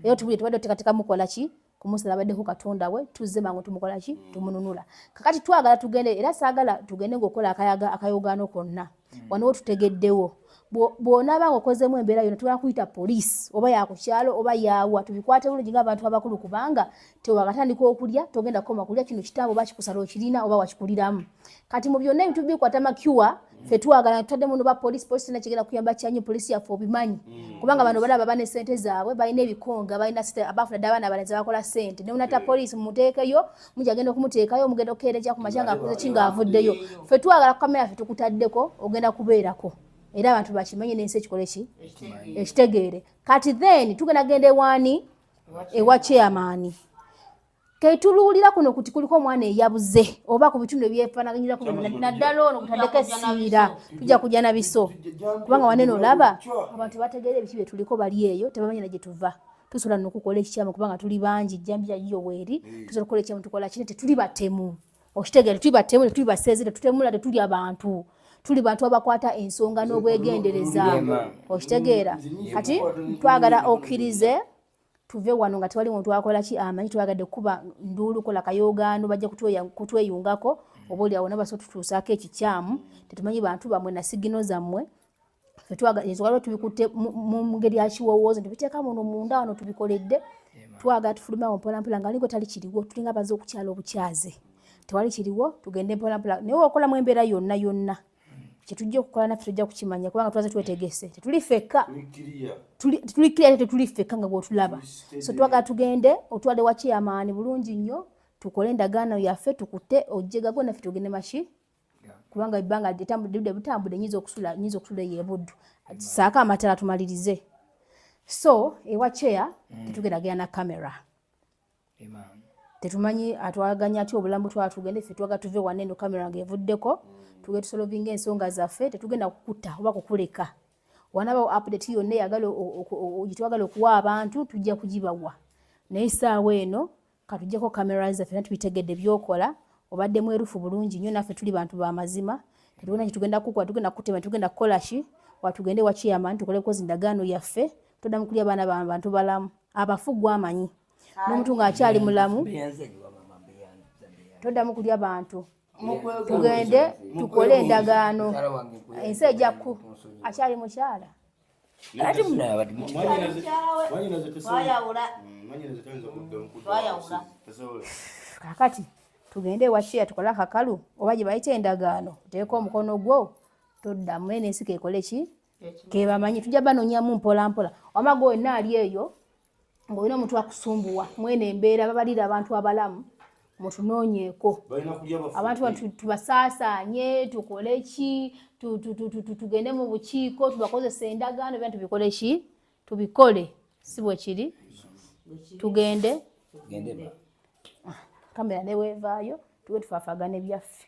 S4: era tubulye tubadde tekateka mukola ki kumusala baddeho katonda we tuzze mangu tumukola ki tumununula kakati twagala tugende era saagala tugende ng'okola akayogaano konna wano tutegeddewo bw'onaaba ng'okozemu embeera yonna tugenda kuyita poliisi oba yakukyalo oba yaawa tubikwate bulungi ng'abantu abakulu kubanga tewakatandika okulya togenda kukoma kulya kino kitambo oba kikusala okirina oba wakikuliramu kati mu byonna ebintu bikwata makyuwa ffe twagala tutaddemu no ba poliisi tena kigenda kuyamba kyanyu poliisi yaffe obimanyi kubanga bano balaba bane ssente zaabwe balina ebikonga balina abafuna dde abaana abalenzi bakola ssente ne munata poliisi mumuteekeyo mujja agenda okumuteekayo mugenda okukeereja ku makya ng'akoze ki ng'avuddeyo ffe twagala ku kamera ffe tukutaddeko ogenda kubeerako era abantu bakimenye n'ensi ekikole ki ekitegeere kati then tugenda genda ewaani ewa chairman ketuluulira kuno kuti kuliko omwana eyabuze oba ku bitundu ebyefaanaganyirako naddala ono kutaddeko essiira tujja kujja na biso kubanga wanene olaba abantu bategeera ebiki bye tuliko bali eyo tebamanyi na gye tuva tusobola nokukola ekikyamu kubanga tuli bangi jjambira yiyo weeri tusobola okukola ekikyamu tukola kine tetuli batemu okitegeere tuli batemu tetuli baseezi tetutemula tetuli abantu tuli bantu abakwata ensonga n'obwegendereza okitegeera kati twagala okkirize tuve wano nga tewali muntu akola ki amanyi twagadde kuba nduulu kola kayogaano bajja kutweyungako oba oli awo nabaso tutuusaako ekikyamu tetumanyi bantu bamwe na sigino zammwe ensonga tubikutte mu ngeri ya kiwowoozo tubiteeka muno munda wano tubikoledde twagala tufulumawo mpolampola nga lingo tali kiriwo tulinga abaze okukyala obukyaze tewali kiriwo tugende mpolampola naye okolamu embeera yonna yonna kyetujja okukola naffe tujja kukimanya kubanga twaze twetegese tetuli fekka tetuli fekka nga bw'otulaba so twagala tugende otwale wa chairman bulungi nnyo tukole endagaano yaffe tukutte ojjegago naffe tugende maki kubanga ebbanga butambudde nyiza okusula yeebuddu saako amatala tumalirize so ewa chair tetugendagenda na kamera tetumanyi atwaganya ati obulamu tugende ffe twaga tuve waneno kamera ng'evuddeko tugende tusolovinga ensonga zaffe tetugenda kukutta oba kukuleka wanaba update yonna eyagala gitwagala okuwa abantu tujja kugibawa naye essaawa eno katuggyeko kamera zaffe era tubitegedde byokola obadde mwerufu bulungi nnyo naffe tuli bantu b'amazima tetugenda kitugenda kukuba tugenda kutema tugenda kukola ki watugende wa chairman tukoleko zindagaano yaffe toddamu kulya baana bantu balamu abafu gwamanyi n'omuntu ng'akyali mulamu toddamu kulya bantu tugende tukole endagaano ensi ejja ku akyali mukyala
S5: ate munabati
S4: kakati tugende ewakiya tukole akakalu oba gye bayita endagaano teeka omukono gwo toddamu ensi keekole ki kebamanyi tujja banoonyamu mpolampola wamaga wonna ali eyo ng'olina omuntu akusumbuwa mwene embeera babalira abantu abalamu mutunoonyeeko abantu tubasaasaanye tukole ki tugende mu bukiiko tubakozesa endagaano bya tubikole ki tubikole si bwe kiri tugende kamera ne weevaayo tuge tufaafagana ebyaffe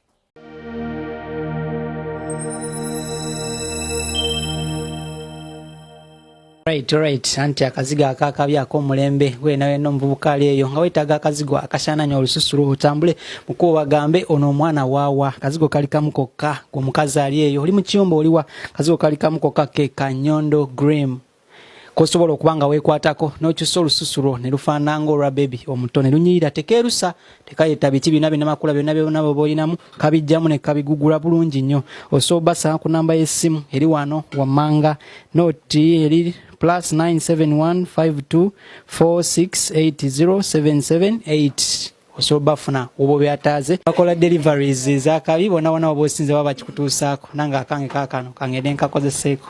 S3: Right. Anti akazigo akakabi ak'omulembe gwena wena omuvubuka ali eyo nga weetaaga akazigo akashaananya olususu otambule mukubo bagambe ono omwana waawa akazigo kali kamu kokka omukazi ali eyo oli mu kiyombo oliwa akazigo kali kamu kokka ke Kanyondo Grim kosobola okubanga weekwatako n'okyusa olususu lwo ne lufaananga olwa baby omuto ne lunyirira tekeerusa tekayeta biti bina makula byonna byonna boolinamu kabijjamu ne kabigugula bulungi nnyo osobasa ku namba y'essimu eri wano wammanga noti eri +9715246807778 osoba funa obo byataaze bakola deliveries zakabi bona obosinze baba kikutuusaako nanga akange kaakano kangende nkakozeseeko